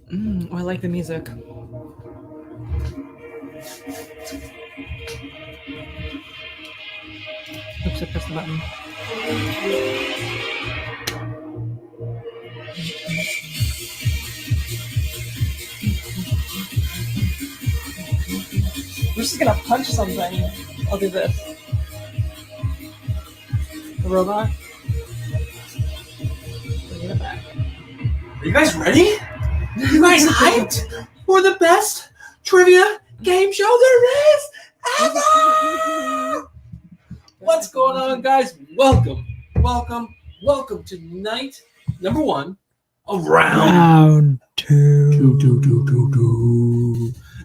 I like the music. Oops, I pressed the button. We're just gonna punch something. I'll do this. The robot. Bring it back. Are you guys ready? You guys hyped for the best trivia game show there is ever? What's going on, guys? Welcome to night number 1 of round 2.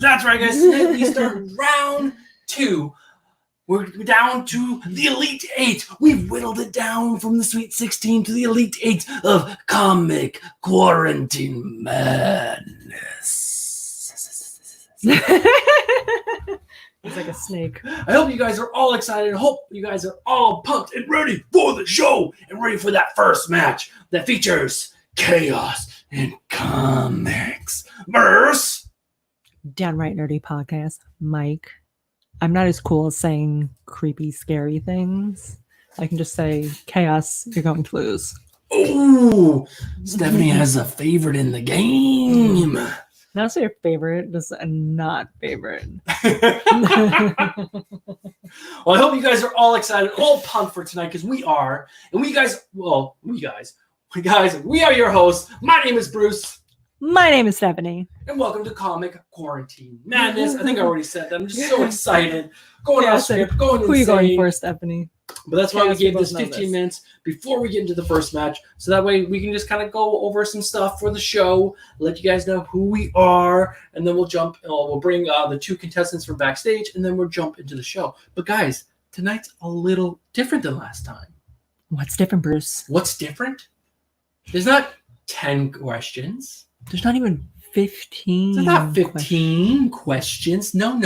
That's right, guys. Tonight we start round 2. We're down to the Elite 8. We've whittled it down from the Sweet 16 to the Elite 8 of Comic Quarantine Madness. It's like a snake. I hope you guys are all excited. I hope you guys are all pumped and ready for the show and ready for that first match that features Chaos in Comics versus Downright Nerdy Podcast. Mike. I'm not as cool as saying creepy, scary things. I can just say, Chaos, you're going to lose. Oh, Stephanie has a favorite in the game. Not say your favorite, just a not favorite. Well, I hope you guys are all excited, all pumped for tonight, because we are. And we are your hosts. My name is Bruce. My name is Stephanie. And welcome to Comic Quarantine Madness. I think I already said that. I'm just so excited. Going off script, going insane. Who are you going for, Stephanie? But that's why we gave this 15 minutes before we get into the first match. So that way we can just kind of go over some stuff for the show, let you guys know who we are, and then we'll bring the 2 contestants from backstage, and then we'll jump into the show. But guys, tonight's a little different than last time. What's different, Bruce? What's different? There's not 10 questions. There's not even 15. There's not 15 questions. No.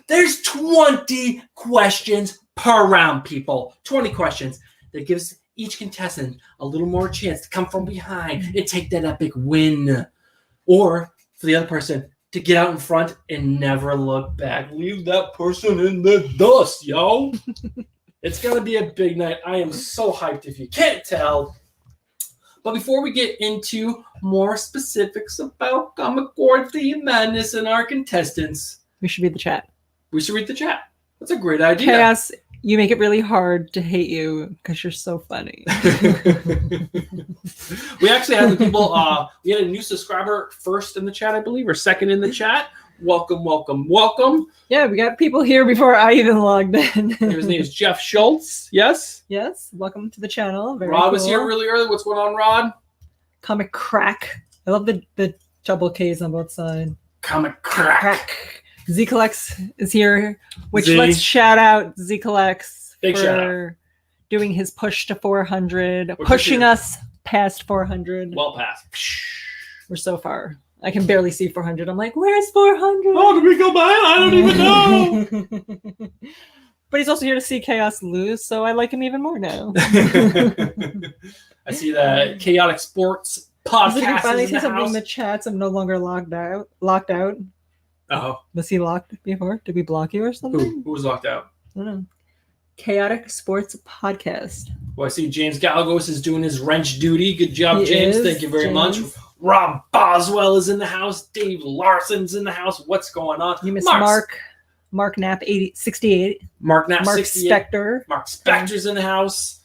There's 20 questions per round, people. 20 questions. That gives each contestant a little more chance to come from behind and take that epic win. Or for the other person to get out in front and never look back. Leave that person in the dust, yo. It's going to be a big night. I am so hyped if you can't tell. But before we get into more specifics about Comic Quarantine Madness and our contestants, we should read the chat. That's a great idea. Chaos, you make it really hard to hate you because you're so funny. We actually had the people, we had a new subscriber first in the chat, I believe, or second in the chat. Welcome. Yeah, we got people here before I even logged in. His name is Jeff Schultz. Yes? Yes. Welcome to the channel. Very Rod cool. was here really early. What's going on, Rod? Comic Crack. I love the double K's on both sides. Comic Crack. Z-Collex is here, which Z. let's shout out Z-Collex Big shout for doing his push to 400, pushing us past 400. Well past. We're so far. I can barely see 400. I'm like, where's 400? Oh, did we go by? I don't even know. But he's also here to see Chaos lose, so I like him even more now. I see that Chaotic Sports Podcast Did we finally is in see the something house. in the chats? I'm no longer locked out. Oh, Was he locked before? Did we block you or something? who was locked out? I don't know. Chaotic Sports Podcast. Well, I see James Galagos is doing his wrench duty. Good job, He James. is, Thank you very James. much. Rob Boswell is in the house. Dave Larson's in the house. What's going on? You missed Mark Knapp 68. Mark Knapp Mark 68. Spector. Mark Spector's in the house.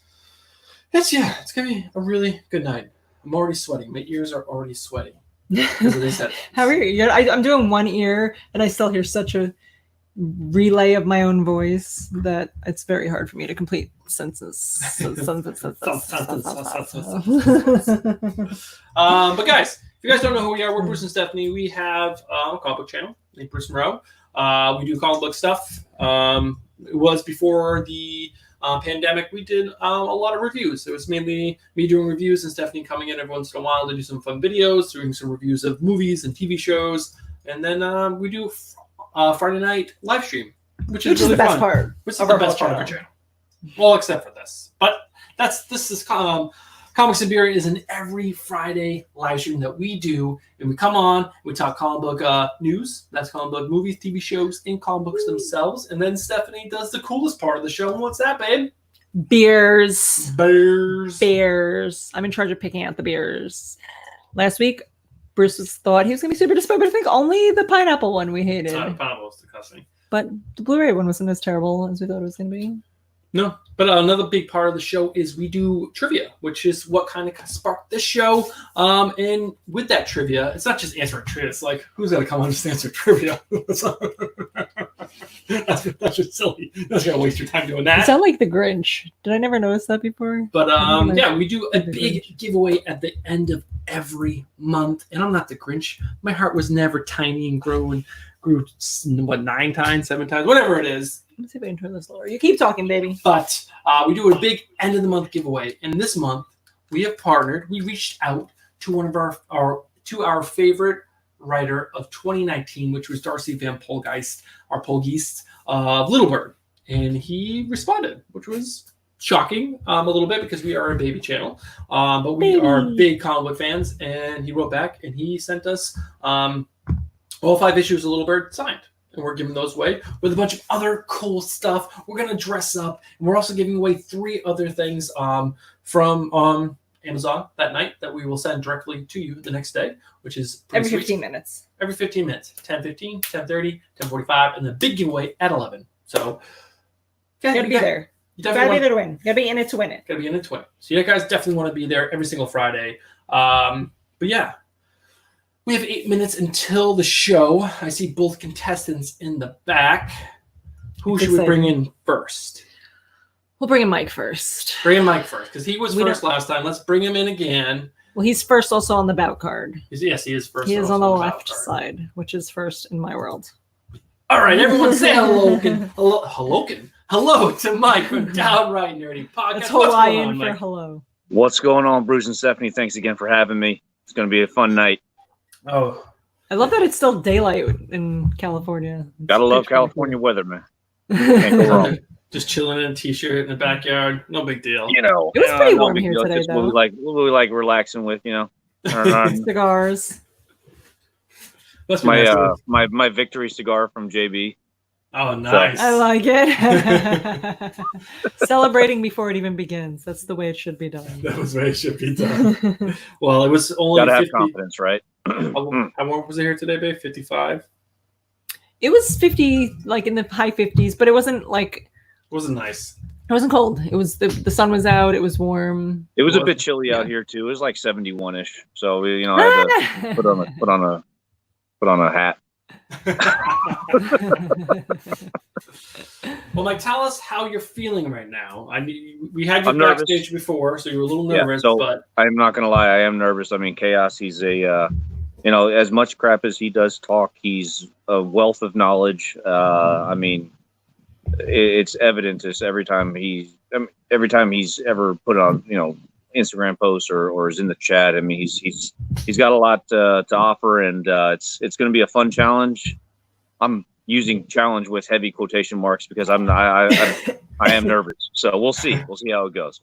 It's gonna be a really good night. I'm already sweating. My ears are already sweaty. How are you? I'm doing one ear, and I still hear such a relay of my own voice that it's very hard for me to complete sentences. But guys, if you guys don't know who we are, we're Bruce and Stephanie. We have a comic book channel named Bruce Monroe. We do comic book stuff. It was before the pandemic. We did a lot of reviews. It was mainly me doing reviews and Stephanie coming in every once in a while to do some fun videos, doing some reviews of movies and TV shows. And then we do Friday night live stream, which is really the best fun. part. Which is the best part of our channel. Well, except for this. But this is Comics and Beer is an every Friday live stream that we do, and we come on, we talk comic book news, that's comic book movies, TV shows, and comic books themselves, and then Stephanie does the coolest part of the show, and what's that, babe? Beers. Beers. I'm in charge of picking out the beers. Last week, Bruce thought he was going to be super disappointed, but I think only the pineapple one we hated. Pineapple was disgusting. But the Blu-ray one wasn't as terrible as we thought it was going to be. No, but another big part of the show is we do trivia, which is what kind of sparked this show. And with that trivia, it's not just answering trivia. It's like, who's going to come on and just answer trivia? that's just silly. That's going to waste your time doing that. You sound like the Grinch. Did I never notice that before? But yeah, we do a big giveaway at the end of every month. And I'm not the Grinch. My heart was never tiny and grew 9 times, 7 times, whatever it is. Let's see if I can turn this lower. You keep talking, baby. But we do a big end of the month giveaway, and this month we have partnered. We reached out to one of our favorite writer of 2019, which was Darcy Van Polgeist, our Polgeist, Little Bird, and he responded, which was shocking a little bit because we are a baby channel, but we are big comic book fans. And he wrote back and he sent us all 5 issues of Little Bird signed. And we're giving those away with a bunch of other cool stuff. We're going to dress up. And we're also giving away 3 other things from Amazon that night that we will send directly to you the next day, which is every 15 minutes. Every 15 minutes. 10:15, 10:30, 10:45, and the big giveaway at 11. So you gotta be there. You gotta be there to win. You gotta be in it to win it. Gotta be in it to win. So you guys definitely want to be there every single Friday. But yeah. We have 8 minutes until the show. I see both contestants in the back. Who should we bring in first? We'll bring in Mike first. Bring in Mike first, because he was first last time. Let's bring him in again. Well, he's first also on the bout card. Yes, he is first. He is on the left side, which is first in my world. All right, everyone say hello. Hello to Mike from Downright Nerdy Podcast. It's Hawaiian for hello. What's going on, Bruce and Stephanie? Thanks again for having me. It's going to be a fun night. Oh, I love that it's still daylight in California. Gotta love California weather, man. Can't go wrong. Just chilling in a t-shirt in the backyard, no big deal. You know, it was pretty warm here today, though. What we like relaxing with, you know. Cigars. That's my victory cigar from JB. Oh, nice. I like it. Celebrating before it even begins. That's the way it should be done. That was the way it should be done. Well, it was only gotta have confidence, right? How warm was it here today, babe? 55? It was 50, like in the high 50s, but it wasn't like... It wasn't nice. It wasn't cold. It was the sun was out. It was warm. It was a bit chilly out here too. It was like 71-ish. So you know, I had to put on a hat. Well, Mike, tell us how you're feeling right now. I mean, we had you backstage before, so you were a little nervous. Yeah, so but I'm not gonna lie, I am nervous. I mean, Chaos. He's a, as much crap as he does talk, he's a wealth of knowledge. I mean, it's evident as every time he's ever put on, Instagram posts or is in the chat. I mean, he's got a lot to offer, and it's going to be a fun challenge. I'm using challenge with heavy quotation marks because I am nervous. So we'll see how it goes.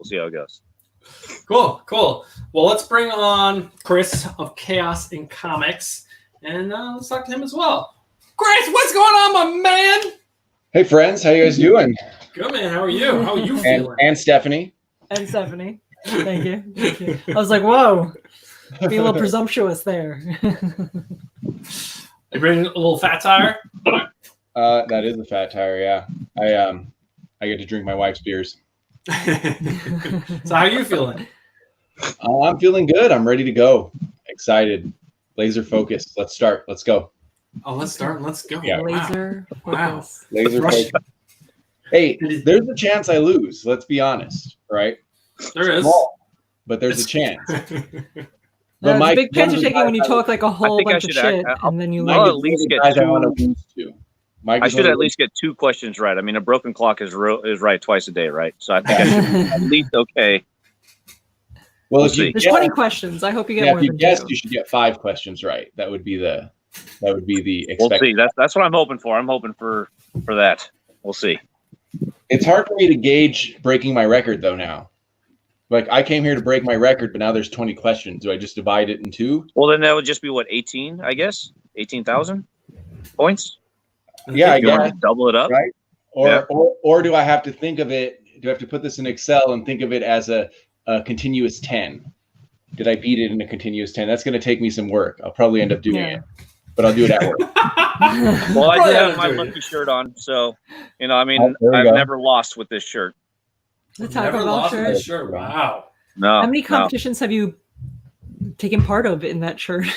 Cool. Well, let's bring on Chris of Chaos in Comics, and let's talk to him as well. Chris, what's going on, my man? Hey, friends. How you guys doing? Good, man. How are you? How are you feeling? And Stephanie. And Stephanie. Thank you. I was like, whoa. Be a little presumptuous there. You bring a little fat tire? That is a fat tire, yeah. I get to drink my wife's beers. So how are you feeling? I'm feeling good. I'm ready to go. Excited. Laser focused. Let's start. Let's go. Oh, let's start and let's go. Yeah. Laser focus. Laser focus. Hey, there's a chance I lose. Let's be honest, right? There is. Small, but there's a chance. But Mike, big picture taking when you talk like a whole bunch of shit, and then you I'll at least get two. I should at least get 2 questions right. I mean, a broken clock is right twice a day, right? So I think I should be at least okay. Well, there's 20 questions. I hope you get more than 2. If you guess, you should get 5 questions right. That would be the expected. We'll see. That's what I'm hoping for. I'm hoping for that. We'll see. It's hard for me to gauge breaking my record though now. Like, I came here to break my record, but now there's 20 questions. Do I just divide it in two? Well, then that would just be what, 18, I guess? 18,000 points? Yeah, I You want guess. to double it up? Right? Or do I have to think of it? Do I have to put this in Excel and think of it as a continuous 10? Did I beat it in a continuous 10? That's going to take me some work. I'll probably end up doing it, but I'll do it at work. Well, I do have my lucky shirt on, so I mean, I've never lost with this shirt. The Taco Bell shirt. Shirt. Wow. No. How many competitions have you taken part of in that shirt?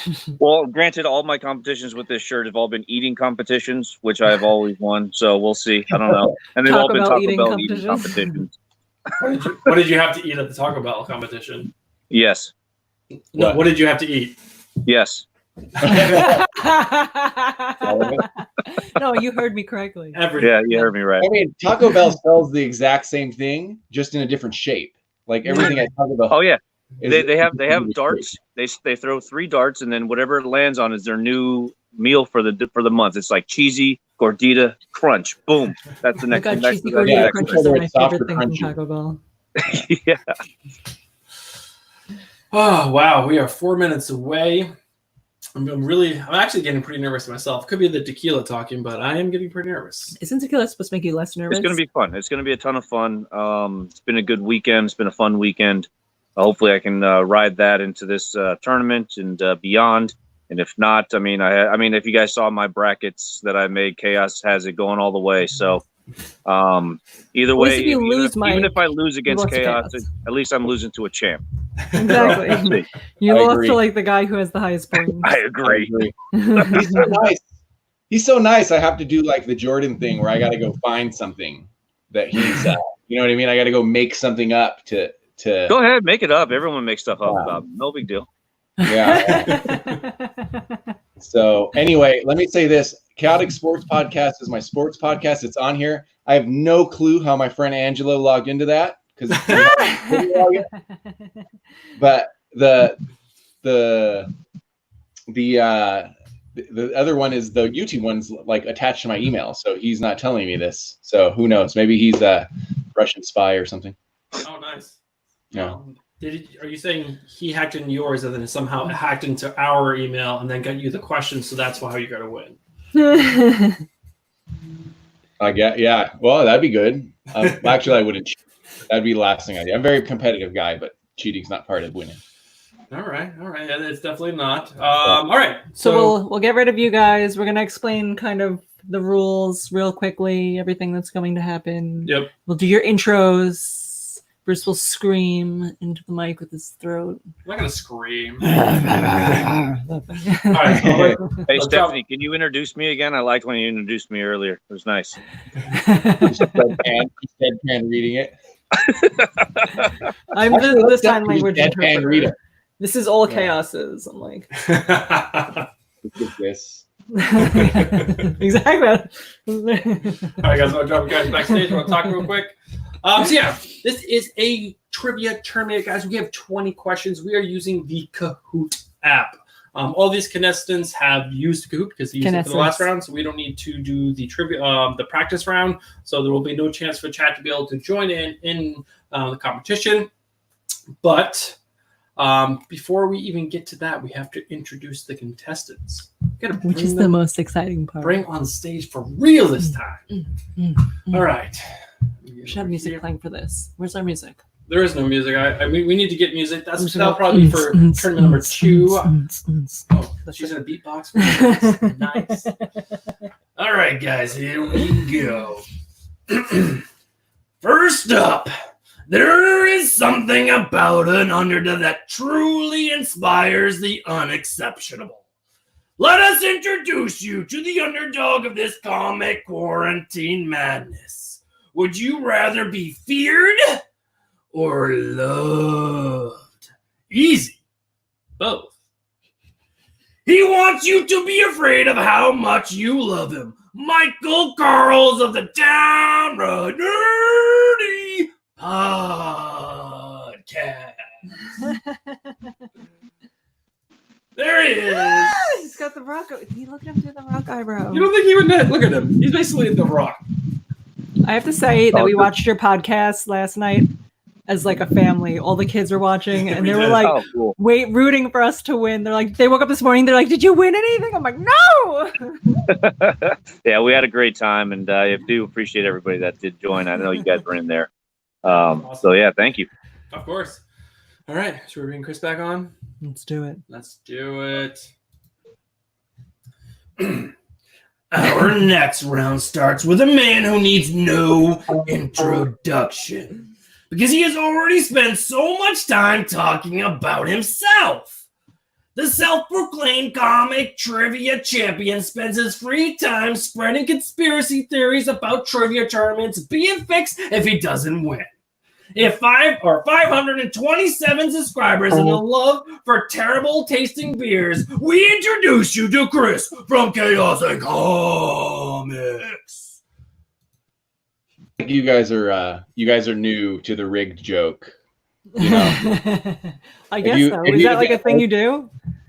Well, granted, all my competitions with this shirt have all been eating competitions, which I've always won. So we'll see. I don't know. And they've all been Taco Bell eating competitions. What did you have to eat at the Taco Bell competition? Yes. No, what did you have to eat? Yes. No, you heard me correctly. Yeah, you heard me right. I mean, Taco Bell sells the exact same thing, just in a different shape. Like everything at Taco Bell. Oh yeah, they have darts. They throw 3 darts, and then whatever it lands on is their new meal for the month. It's like cheesy gordita crunch. Boom. That's the next. Cheesy gordita crunch is my favorite thing from Taco Bell. Yeah. Oh wow, we are 4 minutes away. I'm actually getting pretty nervous myself. Could be the tequila talking, but I am getting pretty nervous. Isn't tequila supposed to make you less nervous? It's going to be fun. It's going to be a ton of fun. It's been a good weekend. It's been a fun weekend. Hopefully I can ride that into this tournament and beyond. And if not, I mean, if you guys saw my brackets that I made, Chaos has it going all the way. So either way, even if I lose against Chaos, at least I'm losing to a champ. Exactly. You lost to like the guy who has the highest points. I agree. He's so nice. He's so nice. I have to do like the Jordan thing where I got to go find something that he's, you know what I mean? I got to go make something up to. Go ahead, make it up. Everyone makes stuff up about. No big deal. Yeah. So anyway, let me say this: Chaotic Sports Podcast is my sports podcast. It's on here. I have no clue how my friend Angelo logged into that because, but the other one is the YouTube one's like attached to my email, so he's not telling me this. So who knows? Maybe he's a Russian spy or something. Oh, nice. Yeah. Are you saying he hacked into yours and then somehow hacked into our email and then got you the questions, so that's how you got to win? I get, yeah. Well, that'd be good. Actually, I wouldn't cheat. That'd be the last thing I do. I'm a very competitive guy, but cheating's not part of winning. All right. It's definitely not. All right. So we'll get rid of you guys. We're gonna explain kind of the rules real quickly, everything that's going to happen. Yep. We'll do your intros. Bruce will scream into the mic with his throat. I'm not gonna scream. All right. Hey, Stephanie, can you introduce me again? I liked when you introduced me earlier. It was nice. Deadpan reading it. I'm the sign language deadpan reader. This is all Chaos's. I'm like, look at this. Exactly. All right, guys. I'll drop you guys backstage. I want to talk real quick. So yeah, this is a trivia tournament, guys. We have 20 questions. We are using the Kahoot app. All these contestants have used Kahoot because they used it for the last round, so we don't need to do the trivia, the practice round. So there will be no chance for chat to be able to join in the competition. But before we even get to that, we have to introduce the contestants. Which is the most exciting part. Bring on stage for real this time. All right. We should have music playing for this. Where's our music? There is no music. We need to get music. That'll probably be for tournament number 2. Oh, she's in a beatbox. Nice. All right, guys, here we go. First up, there is something about an underdog that truly inspires the unexceptional. Let us introduce you to the underdog of this comic quarantine madness. Would you rather be feared or loved? Easy. Both. He wants you to be afraid of how much you love him. Michael Carls of the Downright Nerdy Podcast. There he is. He's got the rock. You look at him through the rock eyebrow. You don't think he would look at him? He's basically The Rock. I have to say that we watched your podcast last night as like a family. All the kids were watching, and they were like, Oh, cool. rooting for us to win. They're like, they woke up this morning. They're like, "Did you win anything?" I'm like, "No." Yeah, we had a great time, and I do appreciate everybody that did join. I know you guys were in there. So yeah, thank you. Of course. All right, should we bring Chris back on? Let's do it. Let's do it. Our next round starts with a man who needs no introduction because he has already spent so much time talking about himself. The self-proclaimed comic trivia champion spends his free time spreading conspiracy theories about trivia tournaments being fixed if he doesn't win. If 527 subscribers and a love for terrible tasting beers, we introduce you to Chris from Aznfunk Comics. You guys are new to the rigged joke. You know? I guess so. Is that like a thing you do?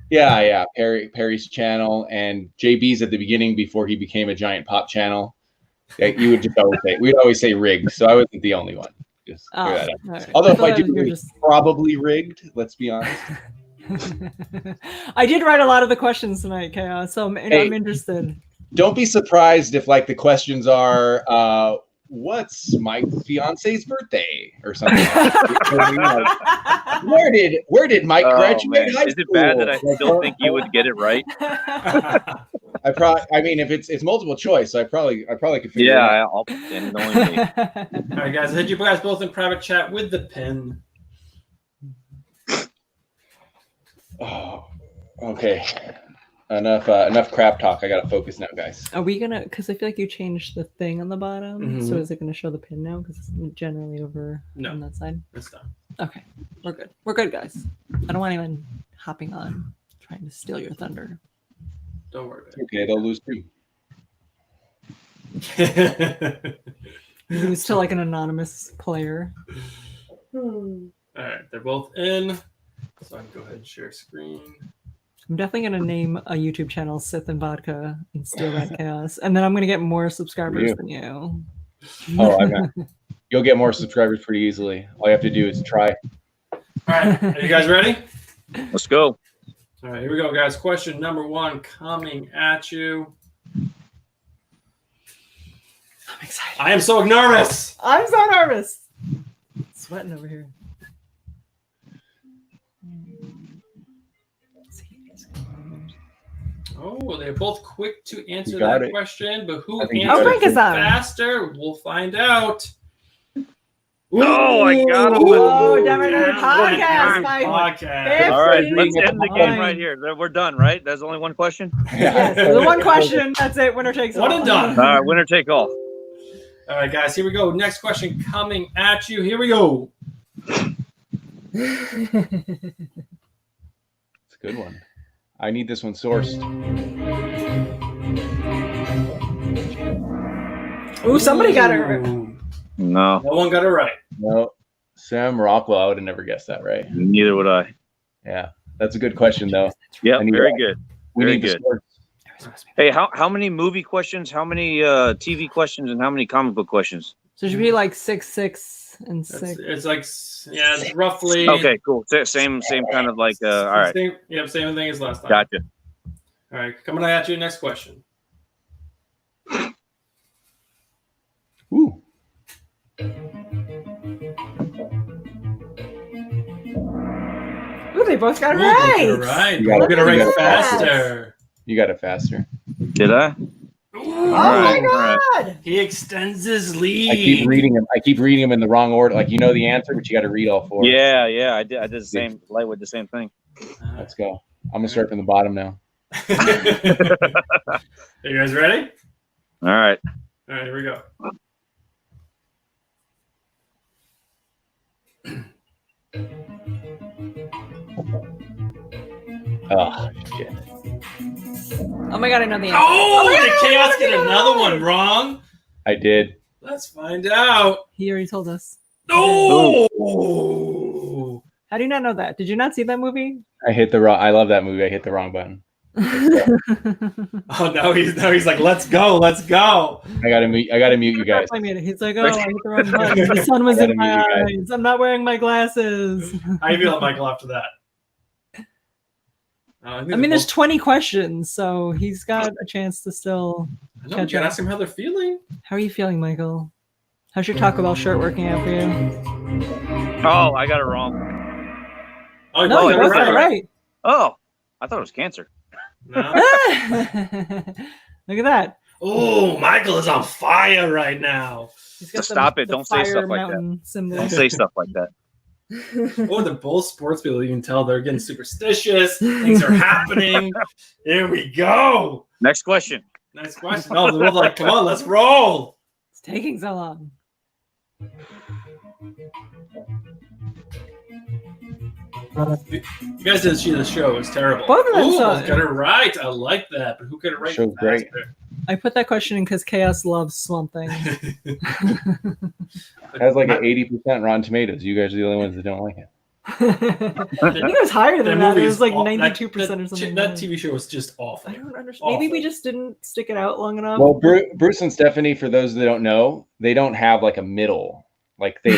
Yeah. Perry's channel and JB's at the beginning before he became a giant pop channel. Like, you would just we'd always say rigged, so I wasn't the only one. Just right. Although if I do, it's probably rigged. Let's be honest. I did write a lot of the questions tonight, Chaos. So I'm interested. Don't be surprised if like the questions are, "What's my fiance's birthday?" or something. Where did Mike graduate high school? Is it bad that I still think you would get it right? I mean, if it's multiple choice, I probably could figure it out. Yeah, I'll pretend knowing me. All right, guys, I hit you guys both in private chat with the pin. Oh, okay. Enough crap talk. I gotta focus now, guys. Are we gonna? Because I feel like you changed the thing on the bottom. Mm-hmm. So is it gonna show the pin now? Because it's generally over on that side. It's done. Okay, we're good. We're good, guys. I don't want anyone hopping on trying to steal your thunder. Don't worry about it. Okay, they'll lose too. Lose to like an anonymous player. All right, they're both in. So I can go ahead and share screen. I'm definitely going to name a YouTube channel Sith and Vodka and steal that chaos. And then I'm going to get more subscribers than you. Oh, you'll get more subscribers pretty easily. All you have to do is try. All right, are you guys ready? Let's go. All right, here we go, guys. Question number 1 coming at you. I'm excited. I am so nervous. I'm so nervous. Sweating over here. Oh, they're both quick to answer that question, but who answers faster? We'll find out. Oh, I got him. Oh, Downright Nerdy Podcast. All right, let's end the game right here. We're done, right? There's only one question? Yes, the one question. That's it. Winner takes all. One and done. All right, winner take all. All right, guys, here we go. Next question coming at you. Here we go. It's a good one. I need this one sourced. Ooh, somebody got it right. No. No one got it right. No. Sam Rockwell, I would have never guessed that, right? Neither would I. Yeah. That's a good question, though. Yeah, very good. Very good. Hey, how many movie questions, how many TV questions, and how many comic book questions? So it should be like 6, 6, and 6. It's like, yeah, it's roughly. Okay, cool. Same kind of like, all right. Same thing as last time. Gotcha. All right, coming at you. Next question. Ooh. Ooh, they both got it right. All right. We're going to rank faster. You got it faster. Did I? Ooh, my God! He extends his lead. I keep reading them in the wrong order. Like, you know the answer, but you got to read all 4. Yeah. I did the same. Lightweight, the same thing. Let's go. I'm gonna start from the bottom now. Are you guys ready? All right. All right, here we go. Oh shit! Oh my God, I know the answer. Oh, my God, did Chaos get another one wrong? I did. Let's find out. He already told us. No. How do you not know that? Did you not see that movie? I hit the wrong. I love that movie. I hit the wrong button. Oh, now he's like, let's go. I gotta mute you guys. He's like, oh, I hit the wrong button. The sun was in my eyes. I'm not wearing my glasses. How you feeling, Michael, after that? I mean, there's 20 questions, so he's got a chance to still catch up. Ask him how they're feeling. How are you feeling, Michael? How's your Taco Bell shirt working out for you? Oh, I got it wrong. Oh, no, you both got it right. Oh, I thought it was cancer. No. Look at that. Oh, Michael is on fire right now. Stop it. Don't say stuff like that. Symbol. Don't say stuff like that. Oh, they're both sports people. You can tell they're getting superstitious. Things are happening. Here we go. Next question. Oh, they're both like, come on, let's roll. It's taking so long. You guys didn't see the show. It was terrible. Both of them saw got it right. I like that. But who could have ranked Show's great. I put that question in because Chaos loves Swamp Thing. It has like an 80% Rotten Tomatoes. You guys are the only ones that don't like it. I think it was higher than that. It was like 92% or something. That TV show was just awful. I don't understand. Maybe we just didn't stick it out long enough. Well, Bruce and Stephanie, for those that don't know, they don't have like a middle. Like they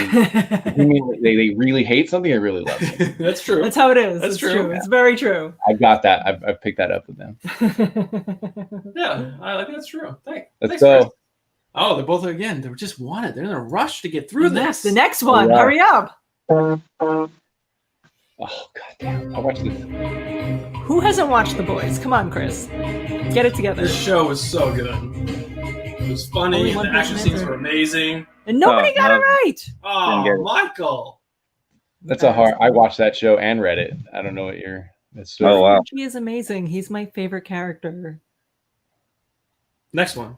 really hate something or really love it. That's true. That's how it is. That's true. It's very true. I've got that. I've picked that up with them. Yeah, I think that's true. Let's go. Chris. Oh, they're both again. They just wanted. They're in a rush to get through this. The next one. Yeah. Hurry up. Oh god damn! I watched this. Who hasn't watched The Boys? Come on, Chris. Get it together. This show was so good. It was funny. The action scenes were amazing. And nobody got it right. Oh, Michael. That's a hard. I watched that show and read it. I don't know what you're. That's Oh wow. He is amazing. He's my favorite character. Next one.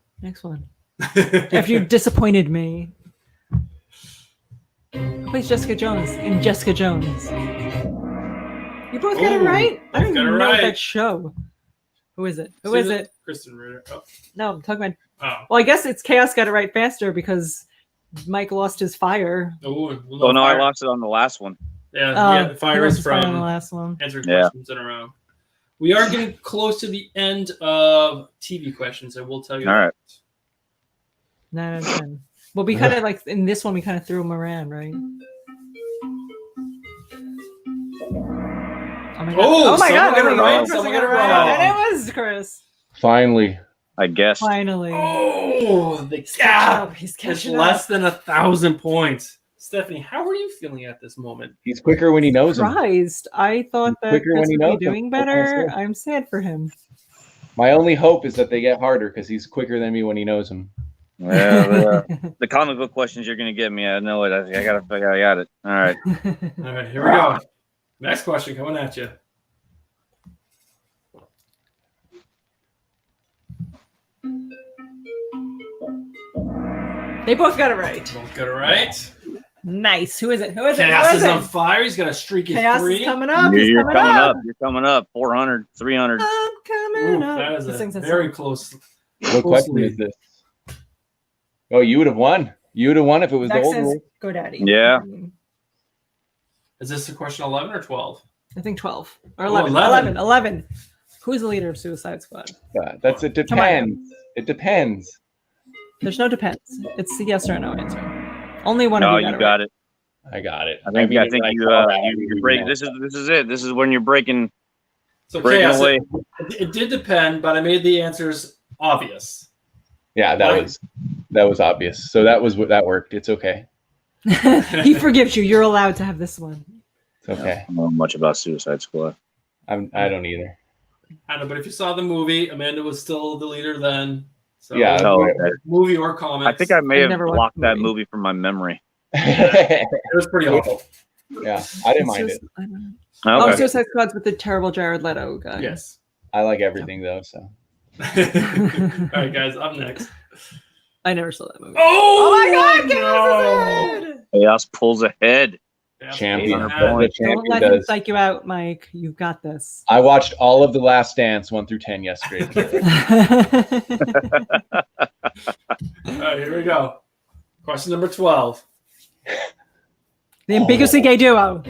After you disappointed me. Who plays Jessica Jones in Jessica Jones? You both got it right? I don't even know that show. Who is it? Who is it? Kristen Ritter. Oh. No, I'm talking about. Oh. Well, I guess it's Chaos got it right faster because Mike lost his fire. Oh no, I lost it on the last one. Yeah, the fire is on the from last one. answering questions in a row. We are getting close to the end of TV questions. I will tell you. All right. 9 out of 10. Well, we kind of like in this one, we kind of threw him around, right? Oh my god! Someone got it wrong. And it was Chris. Finally. I guess. Finally. Oh, the gap. He's It's catching up. less than 1,000 points. Stephanie, how are you feeling at this moment? He's quicker when he knows him. Surprised. I thought that quicker Chris when he would knows be him. doing What can I better. say? I'm sad for him. My only hope is that they get harder because he's quicker than me when he knows him. Yeah, the comic book questions you're gonna give me, I know it. I got it. All right. All right, here we go. Next question coming at you. They both got it right. Both got it right. Nice. Who is it? Chaos is on fire. He's got a streak of Chaos 3. is coming up. You're coming up. You're coming up. 400, 300. I'm coming up. That is a very close. What question is this? Oh, you would have won. You would have won if it was the old rule. Go Daddy. Yeah. Is this a question 11 or 12? I think 12 or 11. 11. Who's the leader of Suicide Squad? It depends. It depends. There's no depends. It's the yes or no answer. Only one No, of you you got it. I got it. I think you're breaking. This is it. This is when you're breaking. So breaking Chaos, away. it did depend, but I made the answers obvious. Yeah, that was obvious. So that worked. It's okay. He forgives you. You're allowed to have this one. It's okay. I don't know much about Suicide Squad. I don't either. I know, but if you saw the movie, Amanda was still the leader then. So Yeah. movie or comics. I think I may have never watched blocked the that movie. movie from my memory. It was pretty awful. Yeah, I didn't mind it. Oh, Okay. Suicide Squad's with the terrible Jared Leto guy. Yes. I like everything though. So All right, guys, up next. I never saw that movie. Oh, my God! no! Chaos is ahead! Chaos pulls ahead. champion. Yeah. The Don't champion let him does. psych you out, Mike. You've got this. I watched all of The Last Dance 1 through 10 yesterday. All right, here we go. Question number 12. The ambiguously gay duo.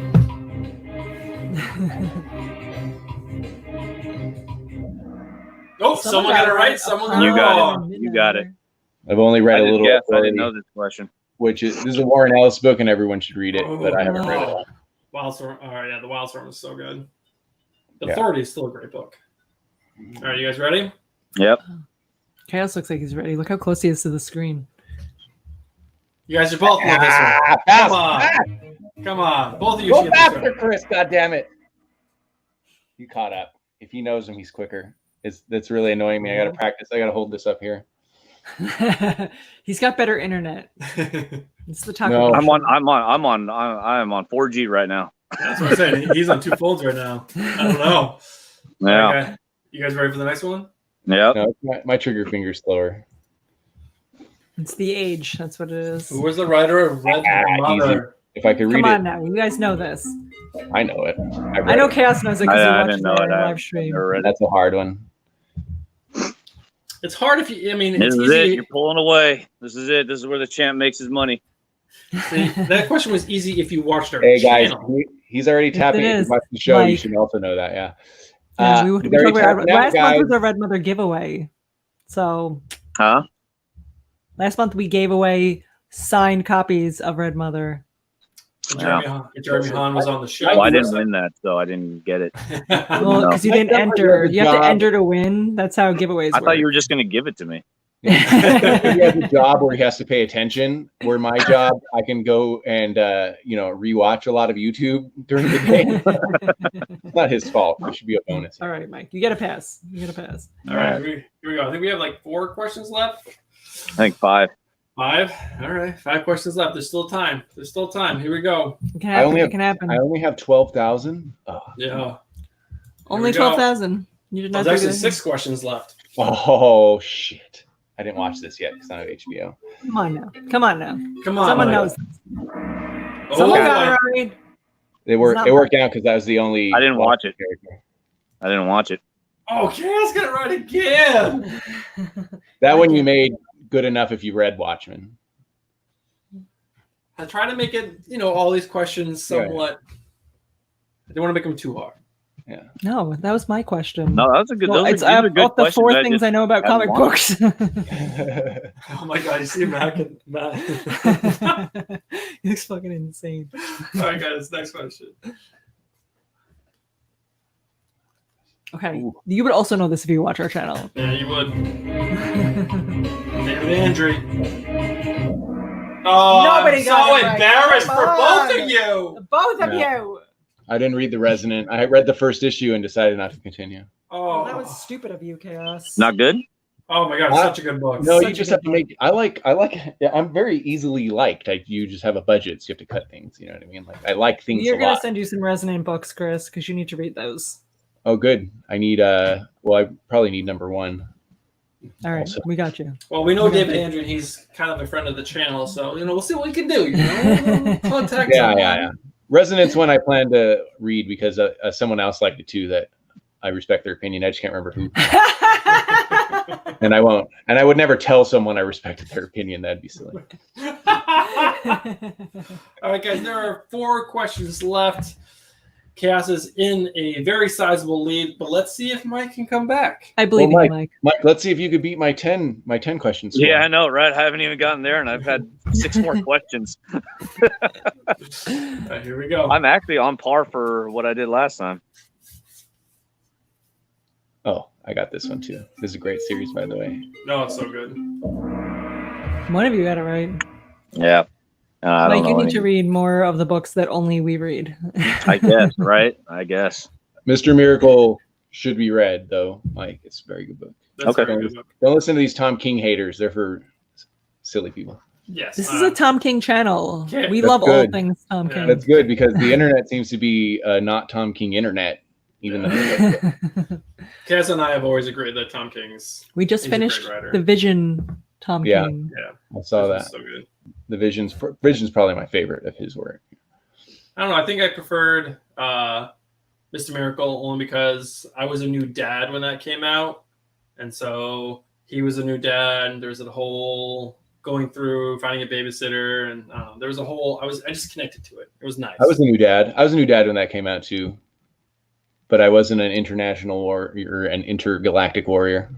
Oh, someone got it right. Someone got You it got wrong. it. You got it. I've only read a little. Guess. I didn't know this question. Which is this is a Warren Ellis book, and everyone should read it, but I haven't read it. Wildstorm. All right, yeah, the Wildstorm is so good. The Yeah. Authority is still a great book. All right, you guys ready? Yep. Chaos looks like he's ready. Look how close he is to the screen. You guys should both know this one. Come on. Come on. Both of you Go should get this faster, right. Chris. God damn it. You caught up. If he knows him, he's quicker. That's really annoying me. I gotta practice. I gotta hold this up here. He's got better internet. It's the talk. No. I'm on 4G right now. That's what I'm saying. He's on two phones right now. I don't know. Yeah. Okay. You guys ready for the next one? Yep. No, my trigger finger's slower. It's the age. That's what it is. Who was the writer of Red Mother? If I could read Come on it, now. You guys know this. I know it. I know Chaos knows it because he I watched didn't know it. the I live stream. never read it. That's a hard one. It's hard if you. I mean, This it's is it. easy. You're pulling away. This is it. This is where the champ makes his money. See, that question was easy if you watched our Hey guys, channel. he's already tapping. it If is. you watch the show, you Mike. should also know that. Yeah. Yeah, He's we already talked about tapping out, last guys. month was our Red Mother giveaway. So Huh? last month we gave away signed copies of Red Mother. Jeremy Hahn was on the show. Well, I didn't win that, so I didn't get it. Well, No. because you Mike didn't definitely enter. has a You have to job. enter to win. That's how giveaways I work. thought you were just going to give it to me. He has a job where he has to pay attention. Where my job, I can go and rewatch a lot of YouTube during the day. It's not his fault. It should be a bonus. All right, Mike. You get a pass. You get a pass. All right, here we go. I think we have like 4 questions left. I think 5. 5. All right, 5 questions left. There's still time. Here we go. It can happen. It can happen. I only have 12,000. Yeah. Only we go. 12,000. You did not There's do actually good. 6 questions left. Oh shit! I didn't watch this yet because I have HBO. Come on now. Come on now. Come on. Someone Mike. knows. Oh, Someone my- got it right. It worked out because that was the only. I didn't watch it. character. I didn't watch it. Oh, Chaos got it right again. That one you made good enough if you read Watchmen. I try to make it, all these questions somewhat. I don't want to make them too hard. Yeah. No, that was my question. No, that was a good. Well, Those it's are, these are good of the questions. 4 I things just I know about haven't comic watched. books. Oh my God, you see Mac? He looks fucking insane. All right, guys, next question. Okay, Ooh. you would also know this if you watch our channel. Yeah, you would. David Andre. Oh, Nobody I'm got so it right. embarrassed Come for both on. of you. Both of Yeah. you. I didn't read The Resonant. I read the first issue and decided not to continue. Oh, Well, that was stupid of you, Chaos. Not good. oh my God, it's such a good book. No, Such you a just good have to make. I like. Yeah, I'm very easily liked. Like you just have a budget, so you have to cut things. You know what I mean? Like I like things You're a gonna lot. send you some resonant books, Chris, because you need to read those. Oh, good. I need. Well, I probably need number 1. All right, Also- we got you. Well, we know David Andre, and he's kind of a friend of the channel, so we'll see what we can do. Contact someone. Yeah. Resonance one I plan to read because someone else liked it too. That I respect their opinion. I just can't remember who, and I won't. And I would never tell someone I respected their opinion. That'd be silly. All right, guys, there are 4 questions left. Chaos is in a very sizable lead, but let's see if Mike can come back. I believe Well, in you, Mike. Mike, let's see if you could beat my 10 questions. score. Yeah, I know, right? I haven't even gotten there, and I've had 6 more questions. All right, here we go. I'm actually on par for what I did last time. Oh, I got this one too. This is a great series, by the way. No, it's so good. One of you got it right. Yeah. I don't Mike, you know need to read more of the books that only we read. I guess, right? I guess. Mr. Miracle should be read, though. Mike, it's a very good book. That's Okay. a very good book. Don't listen to these Tom King haters. They're for silly people. Yes. This is a Tom King channel. Yeah, We that's love all good. things Tom Yeah. King. That's good because the internet seems to be not Tom King internet, even though. Kaz and I have always agreed that Tom King's. We just He's a finished great writer. the Vision Tom Yeah. King. Yeah, I saw this is that. so good. The Vision's probably my favorite of his work. I don't know. I think I preferred Mr. Miracle only because I was a new dad when that came out, and so he was a new dad. And there's a whole going through finding a babysitter, and there was a whole. I just connected to it. It was nice. I was a new dad. I was a new dad when that came out too. but I wasn't an international warrior, an intergalactic warrior.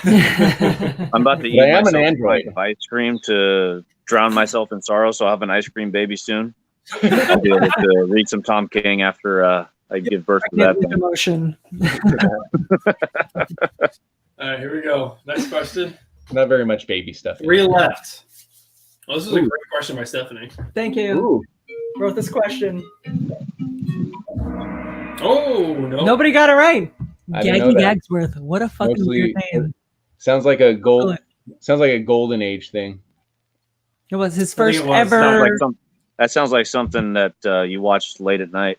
I'm about to eat I am myself an a android. bite of ice cream to drown myself in sorrow, so I'll have an ice cream baby soon. I'll be able to read some Tom King after I give birth to that thing. Emotion. All right, here we go. Next question. Not very much baby stuff. 3 left. Well, this is a great question by Stephanie. Thank you. Ooh. Wrote this question. Oh, no. Nobody got it right. I didn't know Gaggy that. Gagsworth. What a fucking Mostly- weird name. Sounds like a golden age thing. It was his I think first it was. ever. That sounds like something that you watched late at night.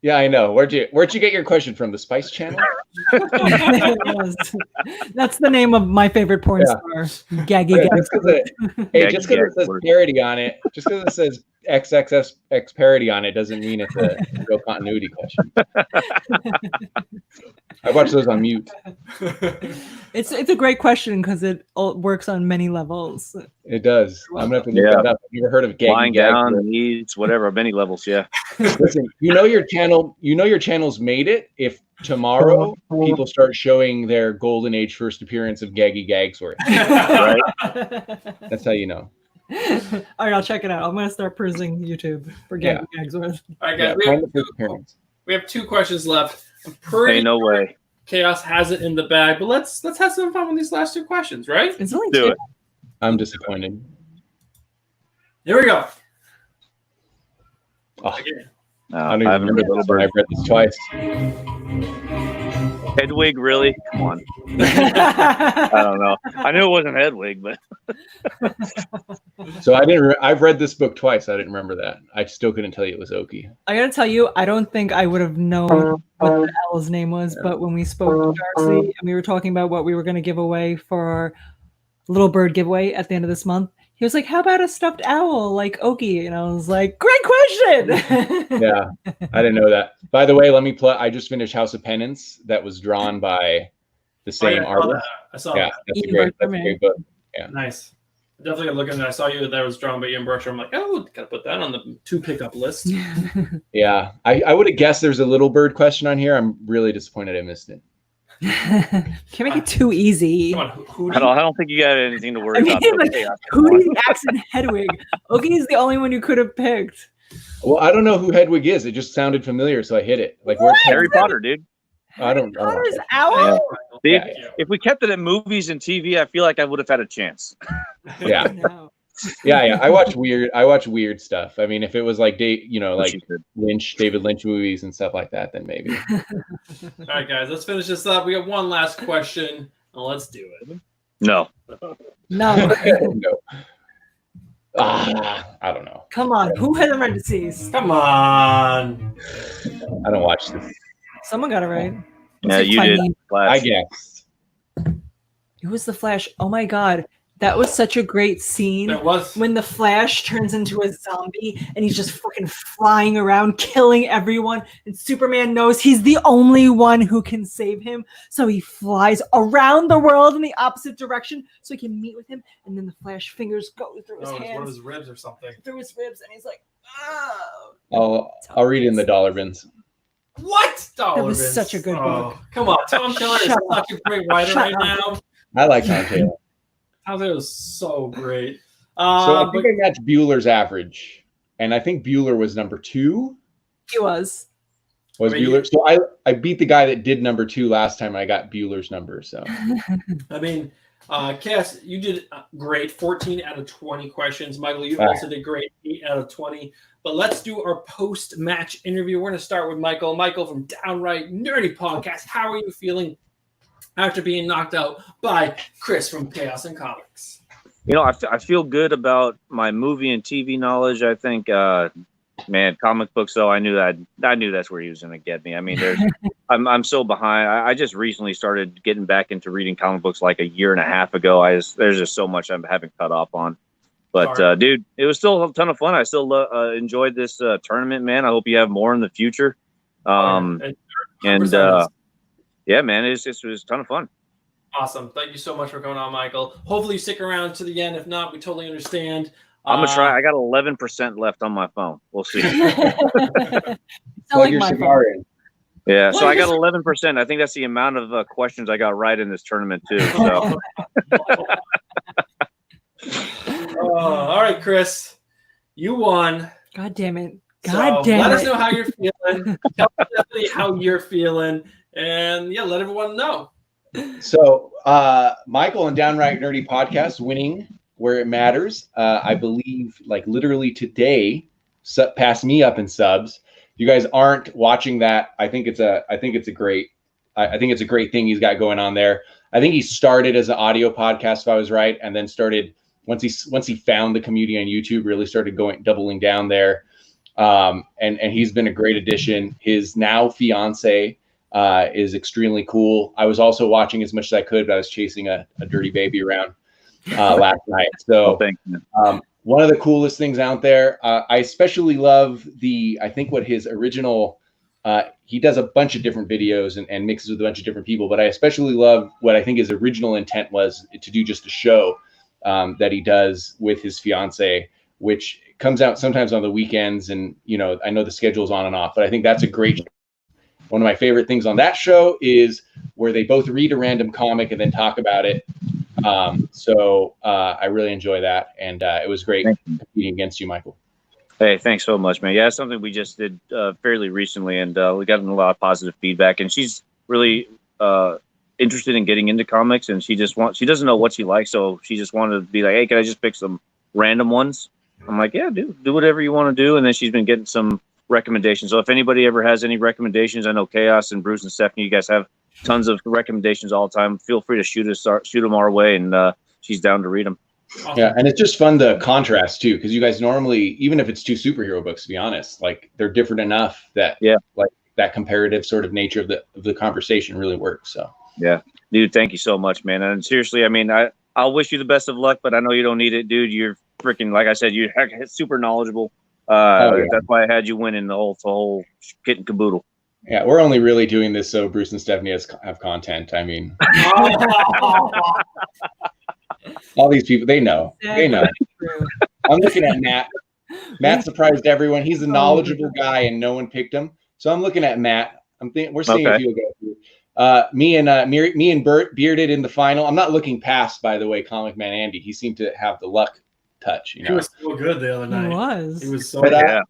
Yeah, I know. Where'd you get your question from? The Spice Channel? It was. That's the name of my favorite porn Yeah. star. Gaggy Yeah, Gagsworth. just because it says parody on it, just because it says XXX parody on it doesn't mean it's a real continuity question. I watch those on mute. It's a great question because it works on many levels. It does. I'm gonna have to look that up. Have you ever heard of Lying Gaggy down, Gagsworth? needs, whatever, many levels, yeah. Listen, your channel's made it if tomorrow people start showing their golden age first appearance of Gaggy Gagsworth. Right? That's how you know. All right, I'll check it out. I'm gonna start perusing YouTube for Gaggy Gagsworth. All right, Yeah, guys. find the first appearance. We have 2 questions left. I'm pretty Ain't no way. Chaos has it in the bag, but let's have some fun with these last 2 questions, right? It's only Do 2. it. I'm disappointed. Here we go. Oh, Again. No, I don't even I haven't remember read Little this one. Bird. I've read this twice. Hedwig, really? Come on. I don't know. I knew it wasn't Hedwig, but So I've read this book twice. I didn't remember that. I still couldn't tell you it was Oki. I gotta tell you, I don't think I would have known what the owl's name was, but when we spoke to Darcy and we were talking about what we were going to give away for our Little Bird giveaway at the end of this month, he was like, "How about a stuffed owl like Oki?" And I was like, "Great question." Yeah, I didn't know that. By the way, let me plug. I just finished House of Penance. That was drawn by the same artist. I saw Yeah, that. that's a Ian great book. Nice. Definitely gotta look at that. I saw you that was drawn by Ian Brusher. I'm like, oh, gotta put that on the 2 pickup list. Yeah, I would have guessed there's a Little Bird question on here. I'm really disappointed I missed it. Can't make it too easy. Come on, who I don't think you got anything to worry I mean, about. like, who do you accent Hedwig? Oki is the only one you could have picked. Well, I don't know who Hedwig is. It just sounded familiar, so I hit it. Like, where's Harry Potter, dude. I don't know. Potter's owl? See, Yeah. if we kept it at movies and TV, I feel like I would have had a chance. Yeah, No. yeah. I watch weird stuff. I mean, if it was like Which like you could. David Lynch movies and stuff like that, then maybe. All right, guys, let's finish this up. We got one last question, and let's do it. No. No. No. I don't know. Come on. Who had the Disease? Come on. I don't watch this. Someone got it right. Yeah, It's you like did. funny. I Flash. guess. It was the Flash. Oh my God. That was such a great scene. There was. When the Flash turns into a zombie and he's just fucking flying around killing everyone, and Superman knows he's the only one who can save him, so he flies around the world in the opposite direction so he can meet with him, and then the Flash fingers go through his Oh, it was one of hands, his ribs or something. through his ribs, and he's like, oh. I'll read it in the dollar bins. What? That was such a good book. Come on, Tom Taylor is Shut such a great writer Shut right up. now. I like Tom Taylor. Tom Taylor is so great. So I But think I matched Bueller's average, and I think Bueller was number 2. He was. Was I mean, Bueller? So I beat the guy that did number 2 last time. I got Bueller's number. So I mean, Cass, you did great. 14 out of 20 questions. Michael, you All also did great. 8 out of 20. But let's do our post-match interview. We're going to start with Michael. Michael from Downright Nerdy Podcast. How are you feeling after being knocked out by Chris from Chaos and Comics? You know, I feel good about my movie and TV knowledge. I think, man, comic books though. I knew that's where he was going to get me. I mean, I'm so behind. I just recently started getting back into reading comic books like a year and a half ago. There's just so much I haven't caught up on. But dude, it was still a ton of fun. I still enjoyed this tournament, man. I hope you have more in the future. Yeah, man, it was a ton of fun. Awesome. Thank you so much for coming on, Michael. Hopefully you stick around to the end. If not, we totally understand. I'm gonna try. I got 11% left on my phone. We'll see. Sound plug like your my cigar in. Yeah, so I got 11%. I think that's the amount of questions I got right in this tournament too. So. All right, Chris, you won. God damn it. So let us know how you're feeling. Tell Stephanie how you're feeling. And yeah, let everyone know. So Michael and Downright Nerdy Podcast winning where it matters. I believe like literally today passed me up in subs. If you guys aren't watching that, I think it's a great thing he's got going on there. I think he started as an audio podcast, if I was right, and then started once he found the community on YouTube, really started doubling down there. And he's been a great addition. His now fiance is extremely cool. I was also watching as much as I could, but I was chasing a dirty baby around last night. So one of the coolest things out there. I especially love what his original, he does a bunch of different videos and mixes with a bunch of different people, but I especially love what I think his original intent was to do just a show that he does with his fiance, which comes out sometimes on the weekends. And, I know the schedule's on and off, but I think that's a great show. One of my favorite things on that show is where they both read a random comic and then talk about it. So I really enjoy that. And it was great competing against you, Michael. Hey, thanks so much, man. Yeah, it's something we just did fairly recently, and we got a lot of positive feedback. And she's really interested in getting into comics, and she doesn't know what she likes, so she just wanted to be like, hey, can I just pick some random ones? I'm like, yeah, do whatever you want to do. And then she's been getting some recommendations. So if anybody ever has any recommendations, I know Chaos and Bruce and Stephanie, you guys have tons of recommendations all the time. Feel free to shoot them our way, and she's down to read them. Awesome. Yeah, and it's just fun the contrast too, because you guys normally, even if it's two superhero books, to be honest, like they're different enough that like that comparative sort of nature of the conversation really works. So yeah, dude, thank you so much, man. And seriously, I mean, I'll wish you the best of luck, but I know you don't need it, dude. You're freaking, like I said, you're super knowledgeable. That's why I had you winning the whole kit and caboodle. Yeah, we're only really doing this so Bruce and Stephanie have content. I mean, all these people, they know. I'm looking at Matt. Matt surprised everyone. He's a knowledgeable guy, and no one picked him. So I'm looking at Matt. We're seeing if he'll go through. Me and Bert bearded in the final. I'm not looking past, by the way, Comic Man Andy. He seemed to have the luck touch. He was so good the other night. He was so good.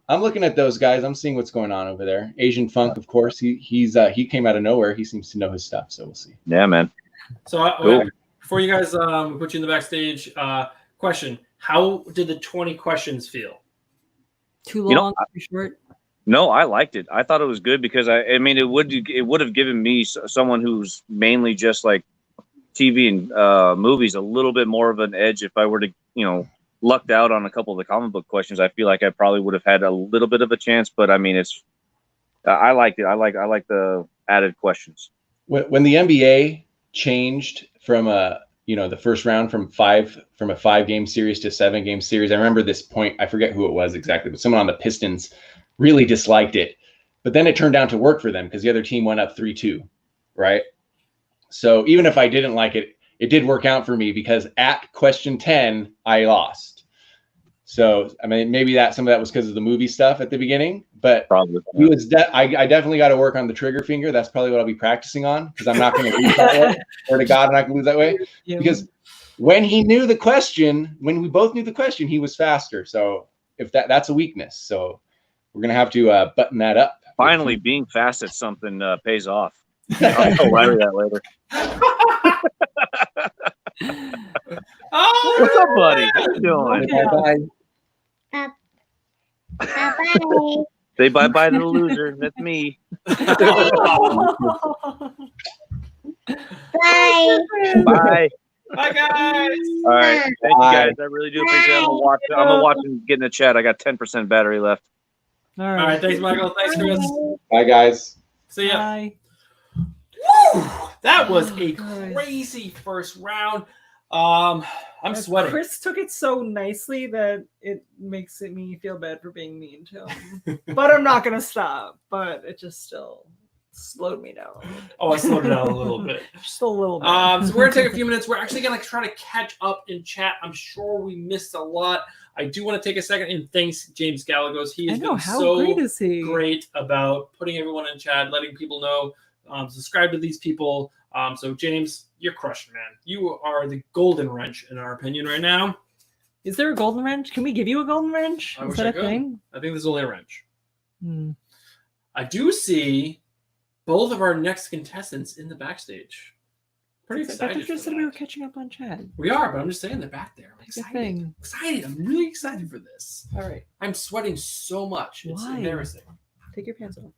I'm looking at those guys. I'm seeing what's going on over there. Aznfunk, of course. He came out of nowhere. He seems to know his stuff. So we'll see. Yeah, man. So cool. Before you guys put you in the backstage, question: how did the 20 questions feel? Too long, too short? No, I liked it. I thought it was good because I mean, it would have given me someone who's mainly just like TV and movies a little bit more of an edge if I were to, lucked out on a couple of the comic book questions. I feel like I probably would have had a little bit of a chance, but I mean, I liked it. I like the added questions. When the NBA changed from the first round from a 5-game series to a 7-game series, I remember this point. I forget who it was exactly, but someone on the Pistons really disliked it. But then it turned out to work for them because the other team went up 3-2, right? So even if I didn't like it, it did work out for me because at question 10, I lost. So, I mean, maybe some of that was because of the movie stuff at the beginning, but probably I definitely got to work on the trigger finger. That's probably what I'll be practicing on because I'm not going to lose that way. Swear to God, I'm not going to lose that way. Yeah. Because when we both knew the question, he was faster. So if that's a weakness. So we're going to have to button that up. Finally, being fast at something pays off. I'll tell Larry that later. What's up, buddy? How you doing? Bye. Bye. Say bye-bye to the loser. That's me. Bye. Bye. Bye, guys. All right. Thank you, guys. I really do appreciate it. I'm gonna watch and get in the chat. I got 10% battery left. All right. Thanks, Michael. Thanks, Chris. Bye, guys. See ya. Bye. Woo! That was a crazy first round. I'm sweating. Chris took it so nicely that it makes me feel bad for being mean to him. But I'm not gonna stop. But it just still slowed me down. Oh, I slowed it down a little bit. Just a little bit. So we're going to take a few minutes. We're actually going to try to catch up in chat. I'm sure we missed a lot. I do want to take a second and thanks James Gallegos. He has been how so great is he? great about putting everyone in chat, letting people know, subscribe to these people. So James, you're crushing, man. You are the golden wrench in our opinion right now. Is there a golden wrench? Can we give you a golden wrench? I Is wish that I a could. thing? I think there's only a wrench. Hmm. I do see both of our next contestants in the backstage. Pretty I excited. just said we were catching up on chat. We are, but I'm just saying they're back there. I'm It's a excited. thing. Excited. I'm really excited for this. All right. I'm sweating so much. It's Why? embarrassing. Take your pants off.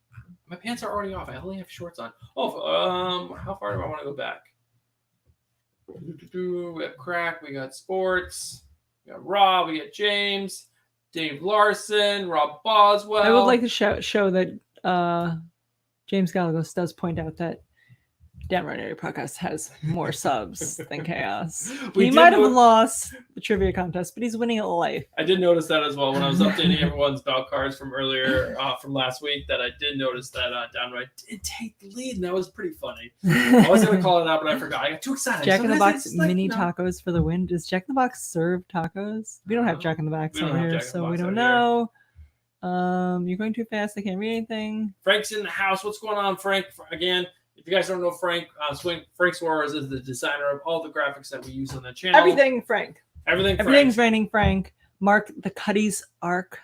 My pants are already off. I only have shorts on. Oh, how far do I want to go back? We got Crack. We got Sports. We got Rob. We got James. Dave Larson. Rob Boswell. I would like to show that James Gallegos does point out that Downright Nerdy Podcast has more subs than Chaos. He might have lost the trivia contest, but he's winning at life. I did notice that as well when I was updating everyone's bout cards from earlier, from last week. That I did notice that Downright did take the lead, and that was pretty funny. I was going to call it out, but I forgot. I got too excited. Jack in the Sometimes Box it's like, mini no. tacos for the win. Does Jack in the Box serve tacos? We don't have Jack in the Box We don't over have here, Jack in the so we Box don't over know. You're going too fast. I can't read anything. Frank's in the house. What's going on, Frank? Again, if you guys don't know Frank, Frank Suarez is the designer of all the graphics that we use on the channel. Everything, Frank. Everything's Frank. raining, Frank. Mark the Cuddy's arc.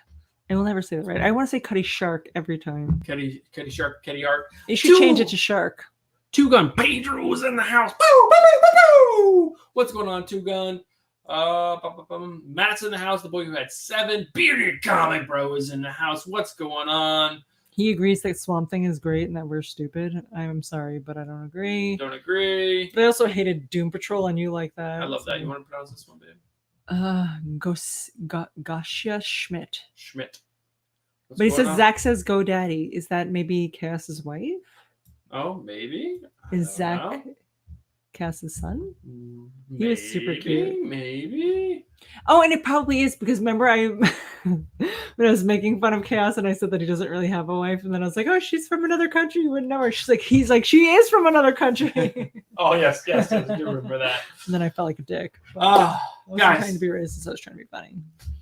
I will never say that right. I want to say Cuddy Shark every time. Cuddy Shark, Cuddy Art. You should change it to Shark. Two Gun. Pedro's in the house. Boo, boo, boo, boo, boo. What's going on, Two Gun? Matt's in the house. The boy who had 7. Bearded Comic Bro is in the house. What's going on? He agrees that Swamp Thing is great and that we're stupid. I'm sorry, but I don't agree. Don't agree. But I also hated Doom Patrol, and you like that. I love that. You want to pronounce this one, babe? Gosia Schmidt. Schmidt. What's But he going says on? Zach says GoDaddy. Is that maybe Chaos's wife? Oh, maybe. Is I Zach don't know. Chaos's son? Maybe, He was super cute. Maybe. Oh, and it probably is because remember when I was making fun of Chaos and I said that he doesn't really have a wife, and then I was like, oh, she's from another country. You wouldn't know her. He's like, she is from another country. Oh, yes. I do remember that. And then I felt like a dick. Ah, I wasn't guys. trying to be racist. I was trying to be funny.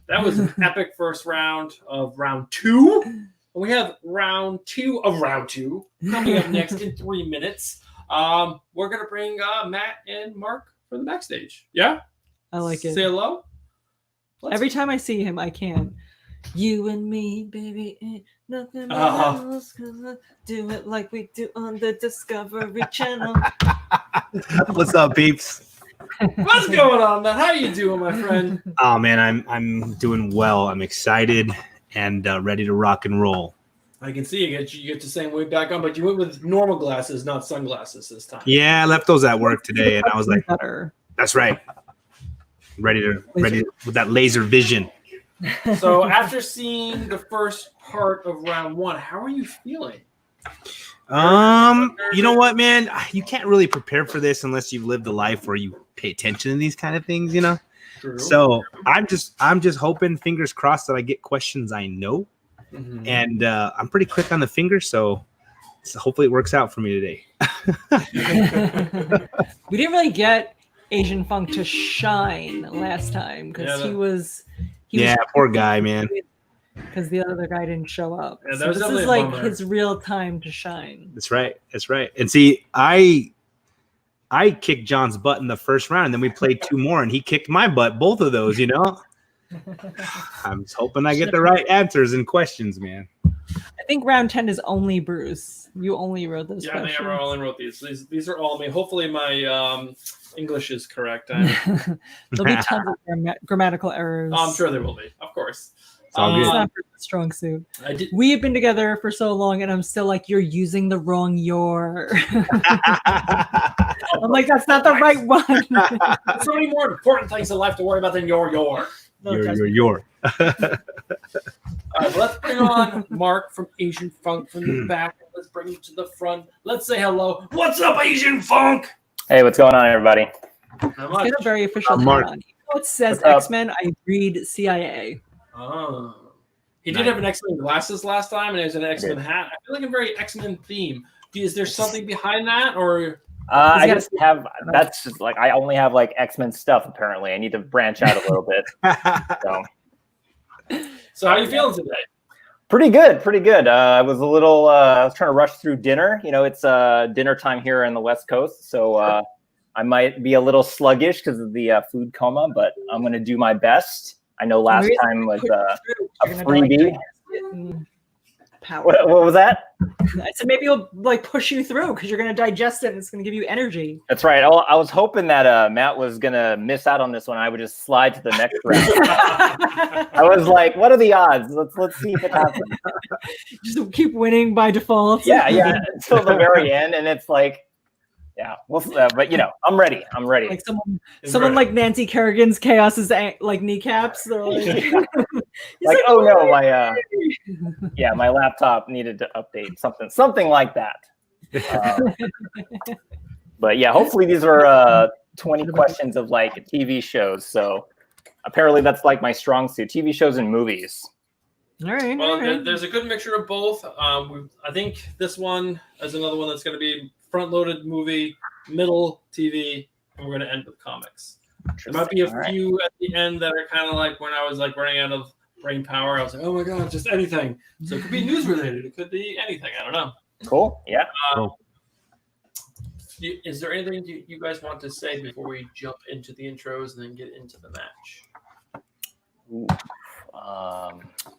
That was an epic first round of round 2. And we have round 2 of round 2 coming up next in 3 minutes. We're going to bring Matt and Mark from the backstage. Yeah? I like it. Say hello. Every time I see him, I can. You and me, baby, ain't nothing but else. Gonna do it like we do on the Discovery Channel. What's up, peeps? What's going on, man? How you doing, my friend? Oh man, I'm doing well. I'm excited and ready to rock and roll. I can see you get the same way back on, but you went with normal glasses, not sunglasses this time. Yeah, I left those at work today, and I was like, Better. "That's right, ready with that laser vision." So after seeing the first part of round 1, how are you feeling? You know what, man? You can't really prepare for this unless you've lived a life where you pay attention to these kind of things, you know. True. So I'm just hoping, fingers crossed, that I get questions I know, and I'm pretty quick on the finger, so hopefully it works out for me today. We didn't really get Asian Funk to shine last time because he was poor guy, man. Because the other guy didn't show up. Yeah, that so was this definitely is a like bummer. his real time to shine. That's right. And see, I kicked John's butt in the first round, and then we played 2 more, and he kicked my butt both of those, you know. I'm just hoping I get the right answers and questions, man. I think round 10 is only Bruce. You only wrote those Yeah, I questions. think I only wrote these. These are all me. Hopefully my English is correct. There'll be tons of grammatical errors. I'm sure there will be, of course. It's all It's good. not a strong suit. I did. We have been together for so long, and I'm still like, you're using the wrong your. I'm like, that's not the right one. There's so many more important things in life to worry about than your. No, trust me. You're. All right, let's bring on Mark from Asian Funk from the back. Let's bring him to the front. Let's say hello. What's up, Asian Funk? Hey, what's going on, everybody? Not much. Get a very official Mark. hat on. Even though it says What's up? X-Men, I agreed CIA. Oh. He did have an X-Men glasses last time, and he has an X-Men hat. I feel like a very X-Men theme. Is there something behind that, or? I just have, that's just like, I only have like X-Men stuff, apparently. I need to branch out a little bit. So how are you feeling today? Pretty good. I was trying to rush through dinner. You know, it's dinner time here in the West Coast. So I might be a little sluggish because of the food coma, but I'm going to do my best. I know last time was a freebie. What was that? I said maybe it'll like push you through because you're going to digest it and it's going to give you energy. That's right. I was hoping that Matt was going to miss out on this one. I would just slide to the next round. I was like, what are the odds? Let's see if it happens. Just keep winning by default. Yeah, until the very end. And it's like, yeah, but you know, I'm ready. Like someone like Nancy Kerrigan's Chaos's like kneecaps. They're like, like oh no, my laptop needed to update something like that. But yeah, hopefully these are 20 questions of like TV shows. So apparently that's like my strong suit: TV shows and movies. All right. Well, there's a good mixture of both. I think this one is another one that's going to be front-loaded movie, middle TV, and we're going to end with comics. There might be a few at the end that are kind of like when I was like running out of brain power. I was like, oh my god, just anything. So it could be news related. It could be anything. I don't know. Cool. Yeah. Is there anything you guys want to say before we jump into the intros and then get into the match? Ooh.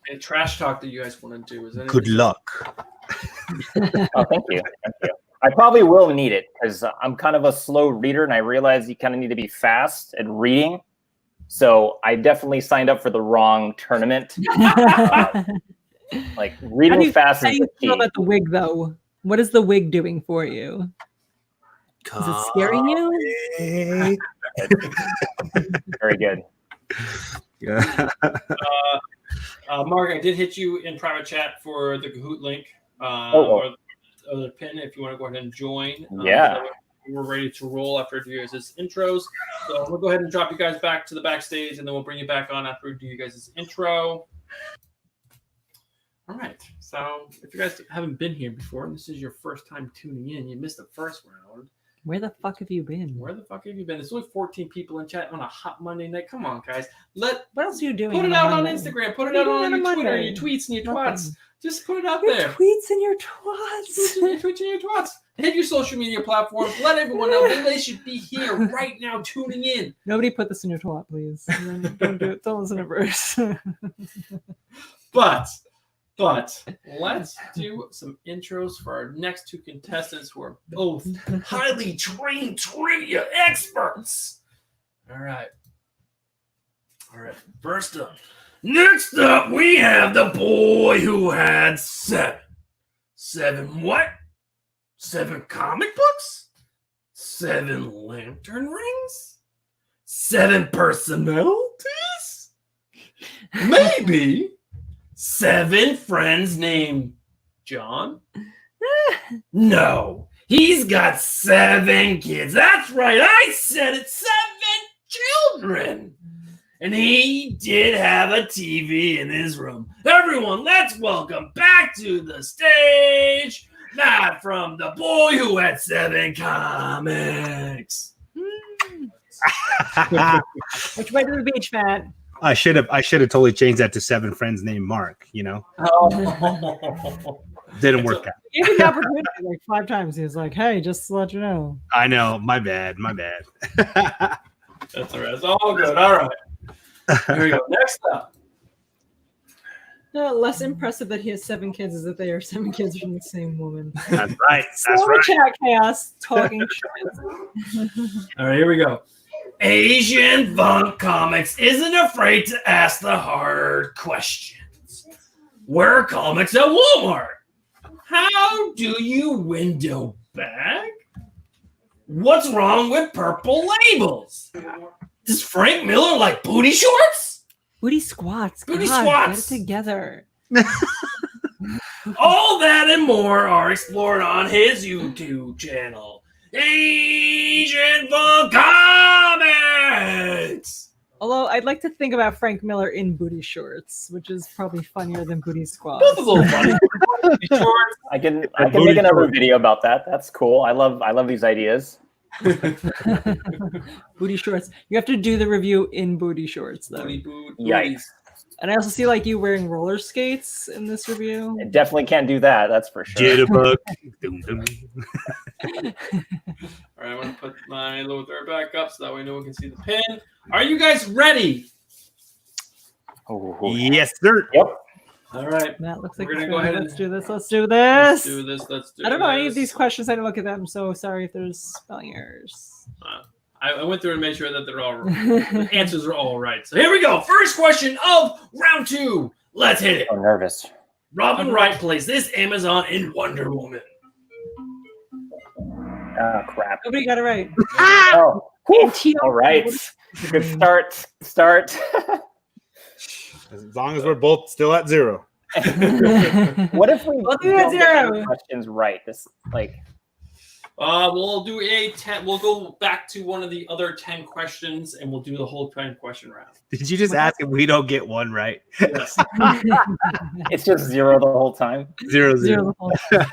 Any trash talk that you guys want to do? Is Good luck. Oh, thank you. I probably will need it because I'm kind of a slow reader, and I realize you kind of need to be fast at reading. So I definitely signed up for the wrong tournament. Like reading fast. How do you feel about the wig, though? What is the wig doing for you? Is it scaring you? Very good. Yeah. Mark, I did hit you in private chat for the Kahoot link or the pin if you want to go ahead and join. Yeah. So we're ready to roll after you guys' intros. So we'll go ahead and drop you guys back to the backstage, and then we'll bring you back on after we do you guys' intro. All right. So if you guys haven't been here before, and this is your first time tuning in, you missed the first round. Where the fuck have you been? Where the fuck have you been? There's only 14 people in chat on a hot Monday night. Come on, guys. What else are you doing? Put it out on Instagram. Put it out on your Twitter, your tweets, and your twats. Just put it out there. Tweets and your twats. Tweets and your twats. Hit your social media platforms. Let everyone know that they should be here right now tuning in. Nobody put this in your twat, please. Don't do it. Don't listen to Bruce. But let's do some intros for our next two contestants who are both highly trained trivia experts. All right. First up. Next up, we have the boy who had 7. 7 what? 7 comic books? 7 lantern rings? 7 personalities? Maybe 7 friends named John? No, he's got 7 kids. That's right, I said it, 7 children. And he did have a TV in his room. Everyone, let's welcome back to the stage, Matt from The Boy Who Had 7 Comics. Which way to the beach, Matt? I should have totally changed that to 7 friends named Mark, you know. Didn't work out. He gave me the opportunity like 5 times. He was like, hey, just to let you know. I know, my bad. That's all right. It's all good. All right. Here we go. Next up. Less impressive that he has 7 kids is that they are 7 kids from the same woman. That's right. That's right. Chat chaos talking shit. All right, here we go. Aznfunk Comics isn't afraid to ask the hard questions. Where are comics at Walmart? How do you window bag? What's wrong with purple labels? Does Frank Miller like booty shorts? Booty squats. Booty God, squats. Get it together. All that and more are explored on his YouTube channel, Aznfunk Comics. Although I'd like to think about Frank Miller in booty shorts, which is probably funnier than booty squats. Both a little funny. Short. I can make another video about that. That's cool. I love these ideas. Booty shorts. You have to do the review in booty shorts, though. Yikes. And I also see like you wearing roller skates in this review. I definitely can't do that. That's for sure. Jitterbug. Dum, dum. All right, I'm gonna put my little third back up so that way no one can see the pin. Are you guys ready? Oh, Yes, sir. Yep. All right. That looks like We're gonna it's go ready. ahead Let's and- do this. Let's do Let's this. do this. Let's do I don't know any of this. these questions. I didn't look at them, so sorry if there's spelling errors. I went through and made sure that they're all the answers are all right. So here we go. First question of round 2. Let's hit it. I'm nervous. Robin Wright plays this Amazon in Wonder Woman. Oh, crap. Nobody got it right. Oh, whew. T- All right. Good start. As long as we're both still at 0. What if we We'll do don't it get any zero. questions right? We'll do a 10. We'll go back to one of the other 10 questions, and we'll do the whole 10 question round. Did you just ask if we don't get one right? Yes. It's just 0 the whole time. 0, 0. Zero the whole time.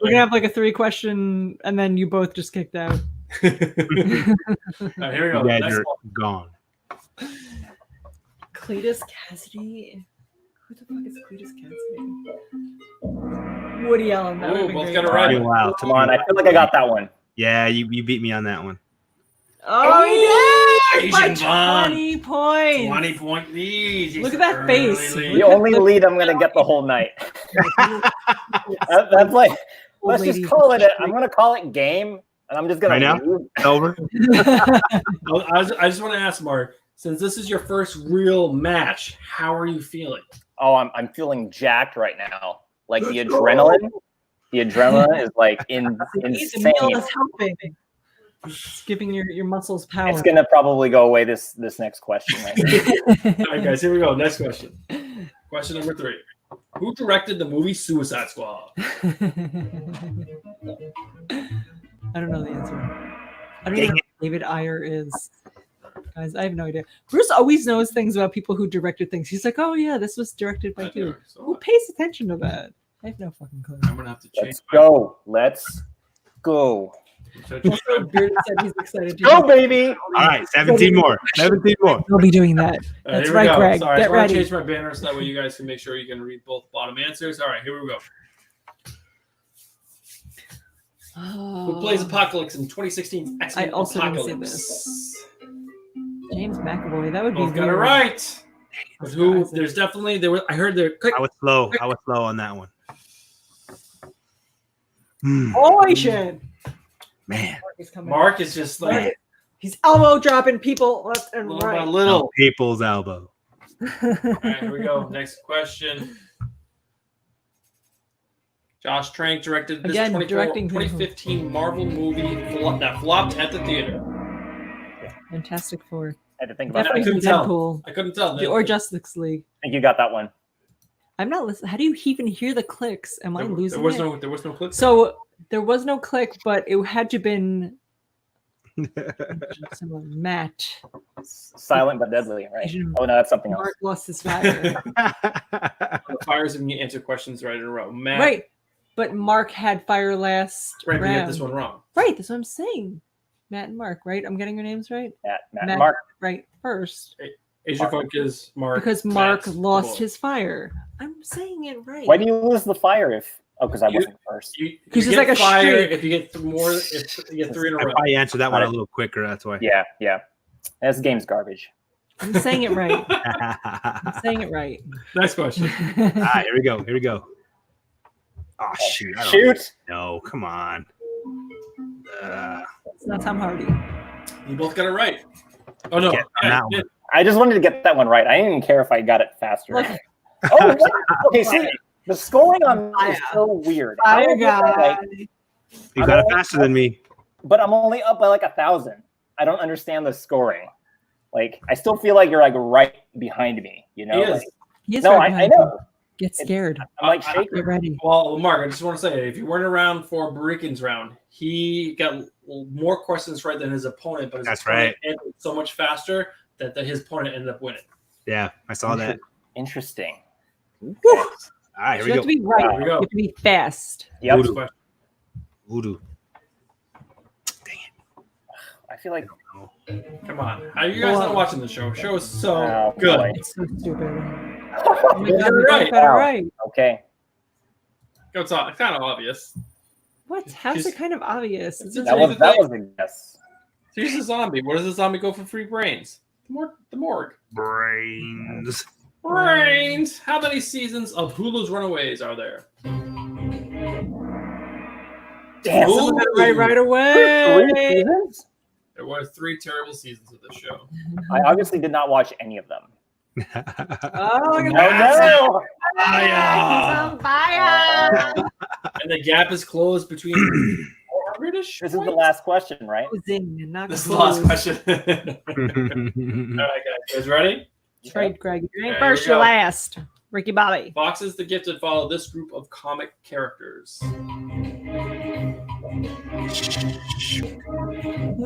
We're gonna have like a 3-question, and then you both just kicked out. All right, here we go. Yeah, Next you're one. gone. Cletus Cassidy. Who the fuck is Cletus Cassidy? Woody Allen. That Ooh, would be both great. got it right. Wow. Come on. I feel like I got that one. Yeah, you beat me on that one. Oh, yeah! By Asian Vaughn. 20 points. 20-point lead. Look at that face. Early The lead. only lead I'm going to get the whole night. That's like, let's just call it. I'm going to call it game, and I'm just going Right now? to lose. Over. I just want to ask Mark, since this is your first real match, how are you feeling? Oh, I'm feeling jacked right now. Like the adrenaline is like The insane. meal is helping. It's giving your muscles power. It's gonna probably go away this next question. Right? All right, guys, here we go. Next question. Question number 3. Who directed the movie Suicide Squad? I don't know the answer. I don't even know who David Ayer is. Guys, I have no idea. Bruce always knows things about people who directed things. He's like, oh yeah, this was directed by you. Who pays attention to that? I have no fucking clue. I'm gonna have to change. Let's go. Let's go. Also, Beard said he's excited to Go, baby. All right, 17 more. 17 more. We'll be doing that. That's here we right, go. Greg. Sorry, I Get just want to ready. change my banner so that way you guys can make sure you can read both bottom answers. All right, here we go. Who plays Apocalypse in 2016 I X-Men also didn't see Apocalypse? this. James McAvoy. That would be Both got it weird. right. But who? There's definitely there was. I heard there. I was slow. On that one. Holy shit! Man. Mark is coming. Mark is just like He's elbow dropping people left and little by right. little. People's elbow. All right, here we go. Next question. Josh Trank directed this Again, directing things. 2015 Marvel movie that flopped at the theater. Fantastic Four. I had to think about that. I Definitely couldn't tell. Deadpool. I couldn't tell. Or Justice League. I think you got that one. I'm not listening. How do you even hear the clicks? Am I losing it? There was no clip. So there was no click, but it had to have been Matt. Silent but deadly, right? Asian- Oh no, that's something else. Mark lost his fire. Fires if you answer questions right in a row. Matt, Right. But Mark had fire last right, but you round. got this one wrong. Right, that's what I'm saying. Matt and Mark, right? I'm getting your names right? Matt, Mark. Right, first. Asian Funk is Mark. Because Mark Matt's lost the his fire. I'm saying it right. Why do you lose the fire if? Oh, because I wasn't first. You 'Cause it's get like a fire streak. if you get more. If you get 3 in a I row. probably answered that one a little quicker. That's why. Yeah. This game's garbage. I'm saying it right. I'm saying it right. Next question. All right, here we go. Oh shoot! I don't Shoot. know. Come on. It's not Tom Hardy. You both got it right. Oh no! Yeah, on that one. I just wanted to get that one right. I didn't even care if I got it faster. Look. Oh, what? Okay. See, the scoring on this is so weird. Fire I'm guy. You got it faster than me. But I'm only up by like 1,000. I don't understand the scoring. Like, I still feel like you're like right behind me. You know? He is. Like, He is no, right I behind know. you. Get scared. I'm like shaking. Get ready. Well, Mark, I just want to say, if you weren't around for Barikin's round, he got more questions right than his opponent, but his That's opponent answered so much faster that his opponent ended up winning. Yeah, I saw that. Interesting. All right, here You we have go. to be right. Here we You go. have to be fast. Yep. Voodoo. Voodoo. I feel like Come on. How are you guys not watching the show? The show is so Oh, good. boy. It's so stupid. Oh my God, you right. got it Wow. right. okay. It's kind of obvious. What? How's it kind of obvious? It's That That was was a guess. So he's a zombie. What does a zombie go for free brains? The morgue. Brains. Brains. How many seasons of Hulu's Runaways are there? Damn. Ooh. Someone got it right away. 3 seasons? There were 3 terrible seasons of this show. I obviously did not watch any of them. Oh, look at Oh that. no! Fire! On fire. And the gap is closed between 400-ish. This is the last question, right? Closing, not This is the last closed. question. All right, guys. You guys ready? That's right, Greg. You ain't There first, we you're go. last. Ricky Bobby. Foxes the Gifted follow this group of comic characters. Who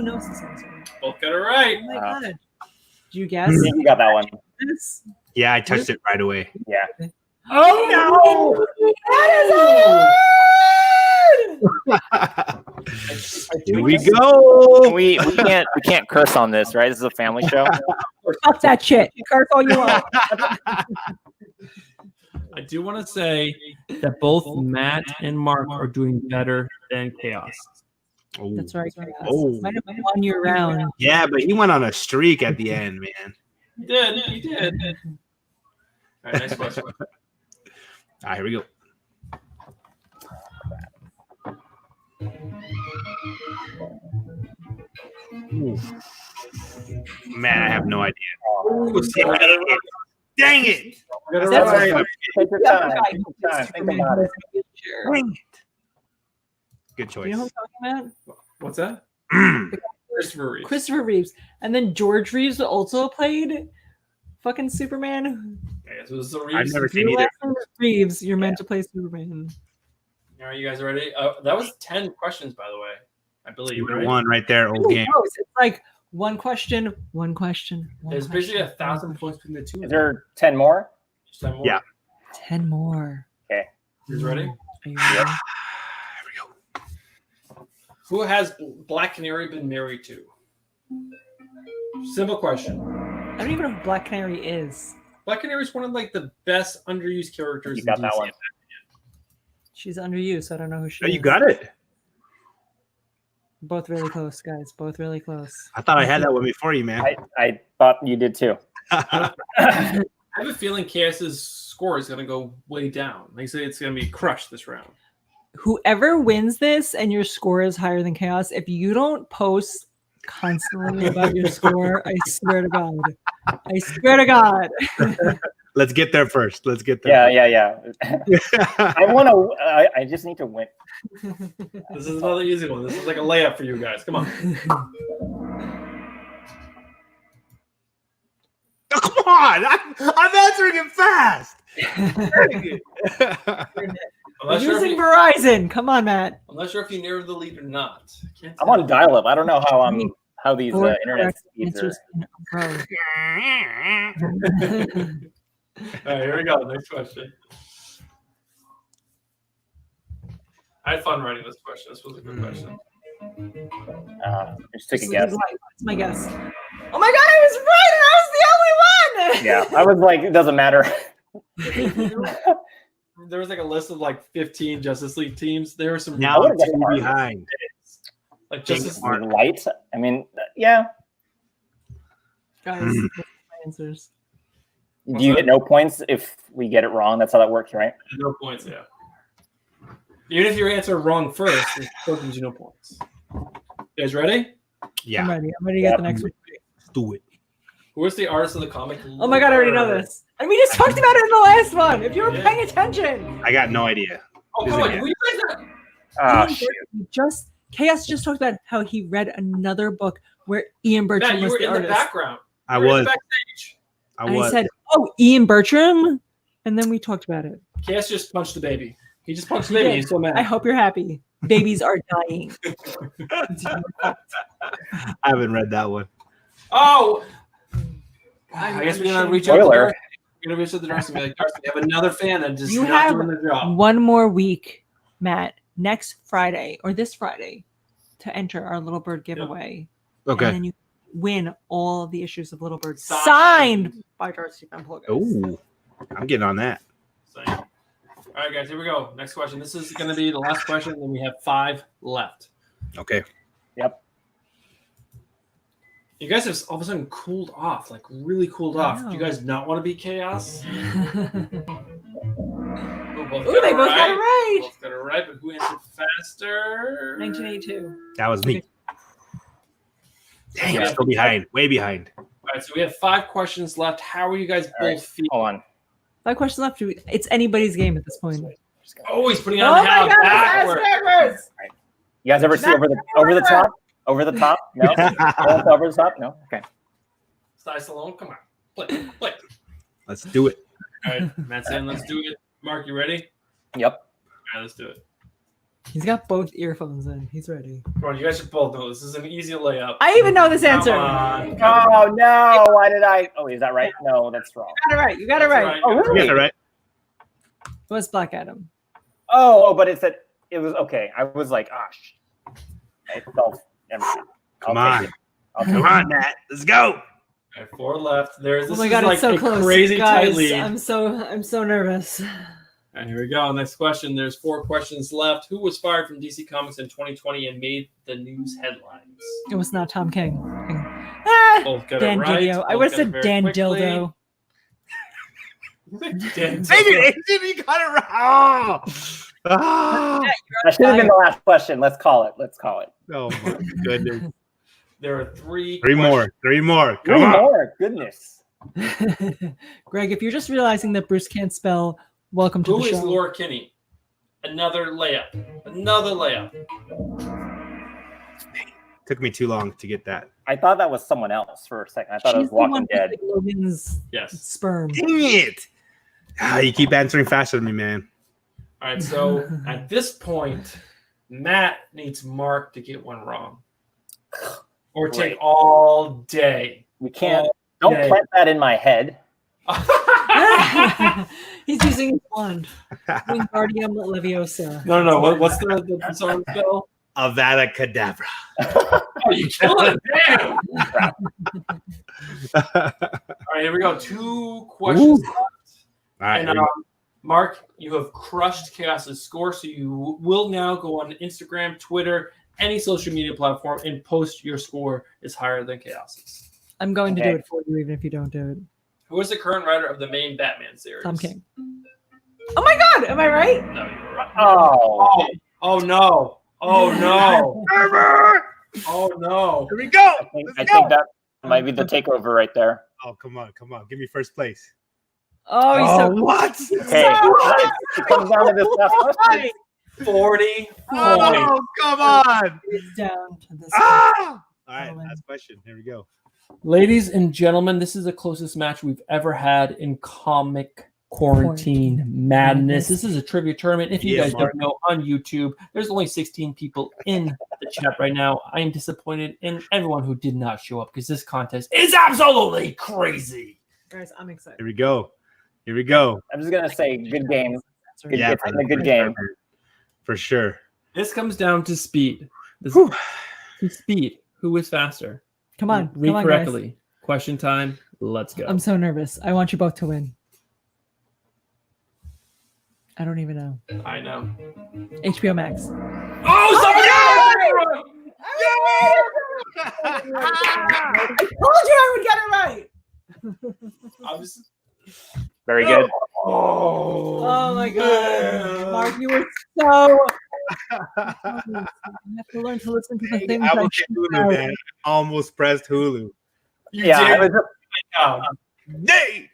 knows this answer? Both got it right. Oh my Wow. God. Did you guess I think you got that one. this? Yeah, I touched it right away. Yeah. Oh no! Here we go. We can't curse on this, right? This is a family show. Fuck that shit. You curse all you want. I do want to say that both Matt and Mark are doing better than Chaos. Oh. That's right. Chaos. Oh. Might have won your round. Yeah, but he went on a streak at the end, man. He did. He did. All right, next question. All right, here we go. Ooh. Man, I have no idea. Dang it! Got it That's right. right. Take your time. Take your time. Think about it. Dang it. Good Do you know who choice. I'm talking about? What's that? Christopher Reeve. Christopher Reeves. And then George Reeves also played fucking Superman. Okay, so this is a I've Reeves. never If seen your either. last name is Reeves, you're meant to play Superman. All right, you guys ready? That was 10 questions, by the way. I believe. You Right? won right there, old game. Close. It's like one question, one question. There's basically 1,000 points between the two. Is there 10 more? Just 10 more. Yeah. 10 more. You guys ready? Are you ready? Who has Black Canary been married to? Simple question. I don't even know who Black Canary is. Black Canary is one of like the best underused characters. You got in that DC. one. She's under you, so I don't know who she Oh, is. you got it. Both really close, guys. Both really close. I thought I had that one before you, man. I thought you did too. I have a feeling KS's score is going to go way down. They say it's going to be crushed this round. Whoever wins this and your score is higher than Chaos, if you don't post constantly about your score, I swear to God. I swear to God. Let's get there first. Let's get there. Yeah. I want to. I just need to win. This is another easy one. This is like a layup for you guys. Come on. Oh, come on! I'm answering it fast. I'm not sure, Using Verizon. Come on, Matt. if you narrowed the lead or not. I can't I'm tell. on dial-up. I don't know how these Four internet correct speeds are. answers in a row. All right, here we go. Next question. I had fun writing this question. This was a good question. Just take a This is guess. light. That's my guess. Oh my God, I was right, and I was the only one. Yeah, I was like, it doesn't matter. There was like a list of like 15 Justice League teams. There were some Now I'm would've 2 guessed behind. like Justice Smart. Light. I mean, yeah. Guys, those are my answers. Do you get no points if we get it wrong? That's how that works, right? No points, yeah. Even if you answer wrong first, it still gives you no points. You guys ready? I'm Yeah, ready. I'm ready to get the next one. let's do it. Who is the artist of the comic? Oh my God, I already know this. And we just talked about it in the last one. If you were paying attention. I got no idea. Oh, come on. Who you guys know? Oh, Ian shit. Bertram Chaos just talked about how he read another book where Ian Bertram Matt, you was were the in artist. the background. I You were in was. the backstage. I And was. I said, "Oh, Ian Bertram," and then we talked about it. KS just punched the baby. He just punched the He baby. did. He's so mad. I hope you're happy. Babies are dying. I haven't read that one. Oh, I guess we're gonna reach Spoiler. out to Darcy. We're gonna reach out to Darcy and be like, Darcy, we have another fan that just You not have doing their job. one more week, Matt, next Friday or this Friday to enter our Little Bird giveaway. Okay. And then you win all of the issues of Little Bird Signed. signed by Darcy Van Plugger. Oh, I'm getting on that. So, all right, guys, here we go. Next question. This is going to be the last question, and we have 5 left. Okay. Yep. You guys have all of a sudden cooled off, like really cooled off. Do you guys not want to be chaos? Ooh, they both got it right. Both got it right, but who answered faster? 1982. That was me. Okay. Dang, I'm still behind. Way behind. All right, so we have 5 questions left. How are you guys both feeling? Hold on. 5 questions left. It's anybody's game at this point. Always putting Oh on the my house God, backwards. You guys ever see over the top? Over the top? No. Over the top? No. Okay. Sly Stallone, come on. Play. Let's do it. All right, Matt's saying let's do it. Mark, you ready? Yep. All right, let's do it. He's got both earphones in. He's ready. Come on, you guys should both know this is an easy layup. I even know this answer. Come on. Oh no! Why did I? Oh, is that right? No, that's wrong. You got it right. You got it That's right. Oh, really? Yeah, right. It was Black Adam. Oh, but it was okay. I was like, gosh. I felt everything. Come I'll on. take it. I'll Come take on, Matt. Let's go. All right, 4 left. This Oh my is God, like it's so a close. crazy tight Guys, lead. I'm so nervous. All right, here we go. Next question. There's 4 questions left. Who was fired from DC Comics in 2020 and made the news headlines? It was not Tom King. Both got Dan it right. Didio. I Both would have got it said very Dan quickly. Dildo. Dan Maybe you got it right. Oh, That should have been the last question. Let's call it. oh my goodness. There are 3. Three more. Come Three on. more. Goodness. Greg, if you're just realizing that Bruce can't spell, welcome to Who the is show. Laura Kinney? Another layup. Took me too long to get that. I thought that was someone else for a second. I thought it was She's the one Walking with, Dead. like, Logan's Yes. sperm. Dang it. You keep answering faster than me, man. All right, so at this point, Matt needs Mark to get one wrong. Or take Great. all day. We can't. All Don't day. plant that in my head. He's using his wand. Wingardium Leviosa. No. What's the song spell? Avada Kedavra. Oh, you killed it. Damn. All right, here we go. 2 questions left. All right. And Mark, you have crushed Chaos's score, so you will now go on Instagram, Twitter, any social media platform, and post your score is higher than Chaos's. I'm going to Okay. do it for you, even if you don't do it. Who is the current writer of the main Batman series? Tom King. Oh my God! Am I right? No, you were right. Oh. Oh no! Oh no! Oh no! Here we go. I think that might be the takeover right there. Oh, come on. Give me first place. Oh, he's so what? Okay. It comes down to this last question. 40 points. Oh, come on. It's down to this. Ah! All right, last question. Here we go. Ladies and gentlemen, this is the closest match we've ever had in comic quarantine madness. This is a trivia tournament. If you Yeah, guys Mark. don't know, on YouTube, there's only 16 people in the chat right now. I am disappointed in everyone who did not show up because this contest is absolutely crazy. Guys, I'm excited. Here we go. I'm just gonna say, good game. Good, Yeah, it's been a good game. For sure. This comes down to speed. Whew. To speed. Who is faster? Come on, Read come on, correctly. guys. Question time. Let's go. I'm so nervous. I want you both to win. I don't even know. I know. HBO Max. Oh, somebody I told you I would get it right. I was- Very good. Oh my God, Mark, you were so. You have to learn to listen to the things I I will should Hulu, know. man. Almost pressed Hulu. You Yeah, did. it Nay.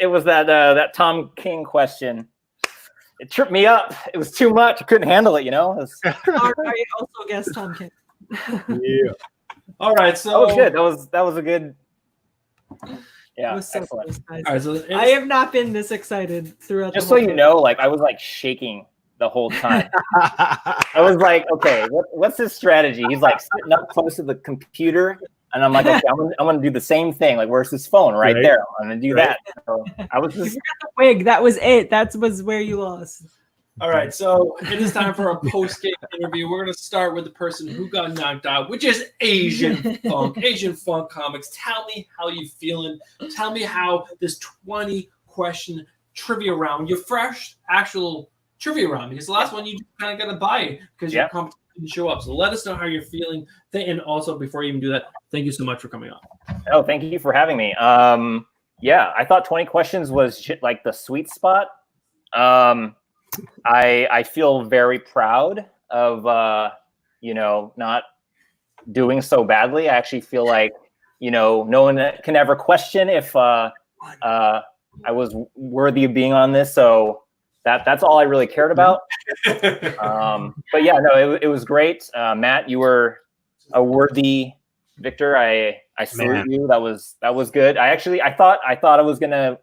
was that Tom King question. It tripped me up. It was too much. I couldn't handle it. Mark, I also guessed Tom King. Yeah. All right, That so was good. That was a good. Yeah, It was so excellent. close, guys. All right, so it's- I have not been this excited throughout. Just the so whole you thing. know, I was shaking the whole time. I was like, okay, what's his strategy? He's sitting up close to the computer And I'm like, okay, I'm gonna do the same thing. Like, where's this phone? Right there. I'm gonna do that. So I was You just forgot the wig. That was it. That was where you lost. All right, so it is time for a post-game interview. We're going to start with the person who got knocked out, which is Aznfunk Comics. Tell me how you feeling. Tell me how this 20-question trivia round, your fresh actual trivia round, because the last one you just kind of got to buy it because your competition didn't show up. So let us know how you're feeling. And also, before you even do that, thank you so much for coming on. Oh, thank you for having me. Yeah, I thought 20 questions was like the sweet spot. I feel very proud of not doing so badly. I actually feel like no one can ever question if I was worthy of being on this. So that's all I really cared about. But yeah, no, it was great. Matt, you were a worthy victor. I salute you. That was good. I thought I was gonna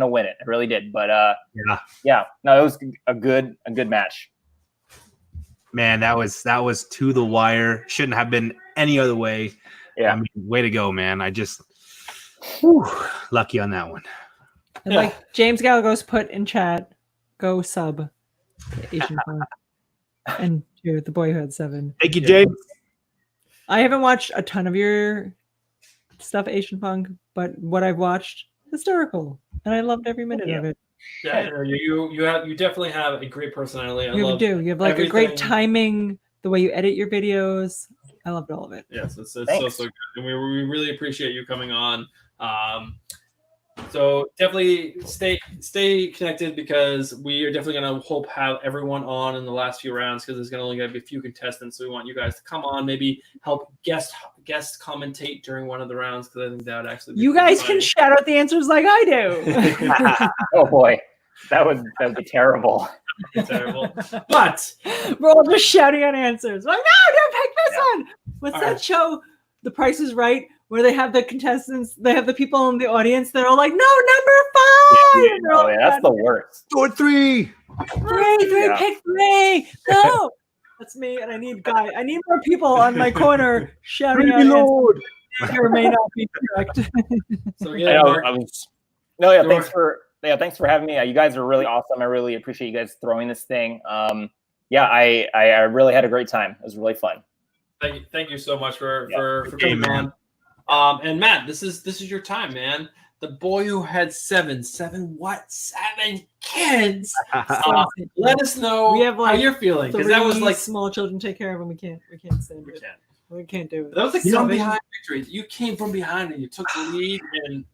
win it. I really did. But no, it was a good match. Man, that was to the wire. Shouldn't have been any other way. Yeah. I mean, way to go, man. I just lucky on that one. And like James Galagos put in chat, go sub Asian Funk. And to the boy who had 7. Thank you, James. I haven't watched a ton of your stuff, Asian Funk, but what I've watched, hysterical, and I loved every minute of it. Yeah, you definitely have a great personality. You do. You have like a great timing. The way you edit your videos, I loved all of it. Yes, it's so good, and we really appreciate you coming on. So definitely stay connected because we are definitely going to have everyone on in the last few rounds because there's going to only be a few contestants. So we want you guys to come on, maybe help guest commentate during one of the rounds because I think that would actually be you guys can shout out the answers like I do. Oh boy, that would be terrible. Terrible. But we're all just shouting out answers. Like, no, don't pick this one. What's that show? The Price is Right, where they have the contestants, they have the people in the audience that are like, no, number 5. That's the worst. Or 3. Pick 3. No. That's me, and I need more people on my corner shouting out Lord. answers. Or may not be correct. So thanks for having me. You guys are really awesome. I really appreciate you guys throwing this thing. I really had a great time. It was really fun. Thank you so much for coming on. And Matt, this is your time, man. The boy who had 7 kids. Let us know we have, like, how you're feeling because that was like small children. Take care of them. We can't stand it. We can't do it. That was like come behind victory. You came from behind and you took the lead and.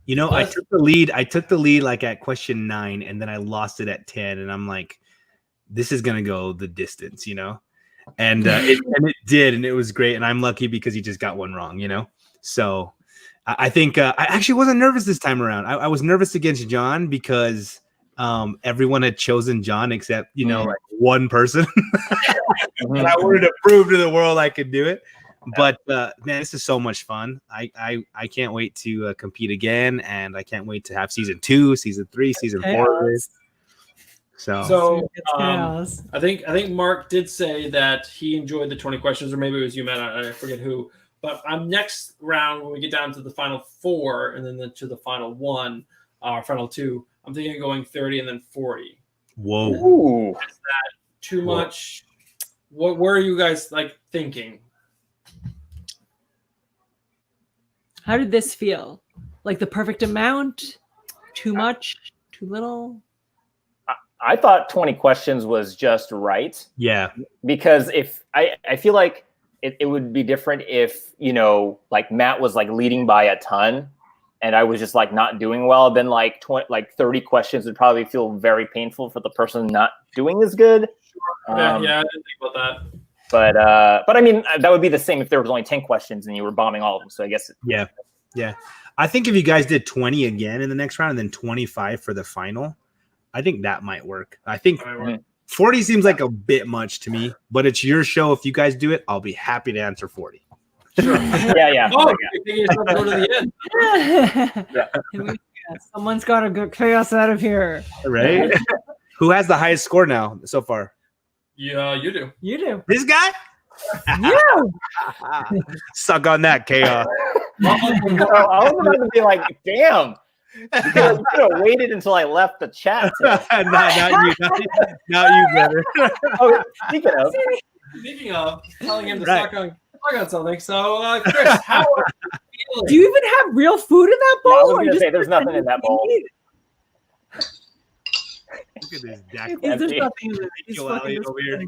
I took the lead like at question 9, and then I lost it at 10, and I'm like, this is gonna go the distance, and it did, and it was great, and I'm lucky because he just got one wrong, So I think I actually wasn't nervous this time around. I was nervous against John because everyone had chosen John except like one person, and I wanted to prove to the world I could do it. But man, this is so much fun. I can't wait to compete again, and I can't wait to have season 2, season 3, season 4. So I think Mark did say that he enjoyed the 20 questions, or maybe it was you, Matt. I forget who. But next round, when we get down to the final 4, and then to the final 1, final 2, I'm thinking of going 30 and then 40. Whoa! Ooh. Is that too much? What were you guys thinking? How did this feel? Like the perfect amount? Too much? Too little? I thought 20 questions was just right. Yeah. Because if I feel like it would be different if, like Matt was like leading by a ton and I was just like not doing well, then like 30 questions would probably feel very painful for the person not doing as good. I didn't think about that. But I mean, that would be the same if there was only 10 questions and you were bombing all of them. So I guess. Yeah. I think if you guys did 20 again in the next round and then 25 for the final, I think that might work. I think 40 seems like a bit much to me, but it's your show. If you guys do it, I'll be happy to answer 40. Sure. Yeah. Oh, you go to the end. Someone's got to get chaos out of here. Right? Who has the highest score now so far? Yeah, you do. You do. This guy? Yeah. Suck on that, Chaos. I was about to be like, damn. You could have waited until I left the chat. not you, brother. Oh, speaking of, telling him to Right. suck on something. So, Chris, how are you feeling? Do you even have real food in that yeah, bowl? I was or going to just say there's nothing in that bowl. Look at this Dak. There's Empty. nothing in it. He's Kill fucking Elliot over here.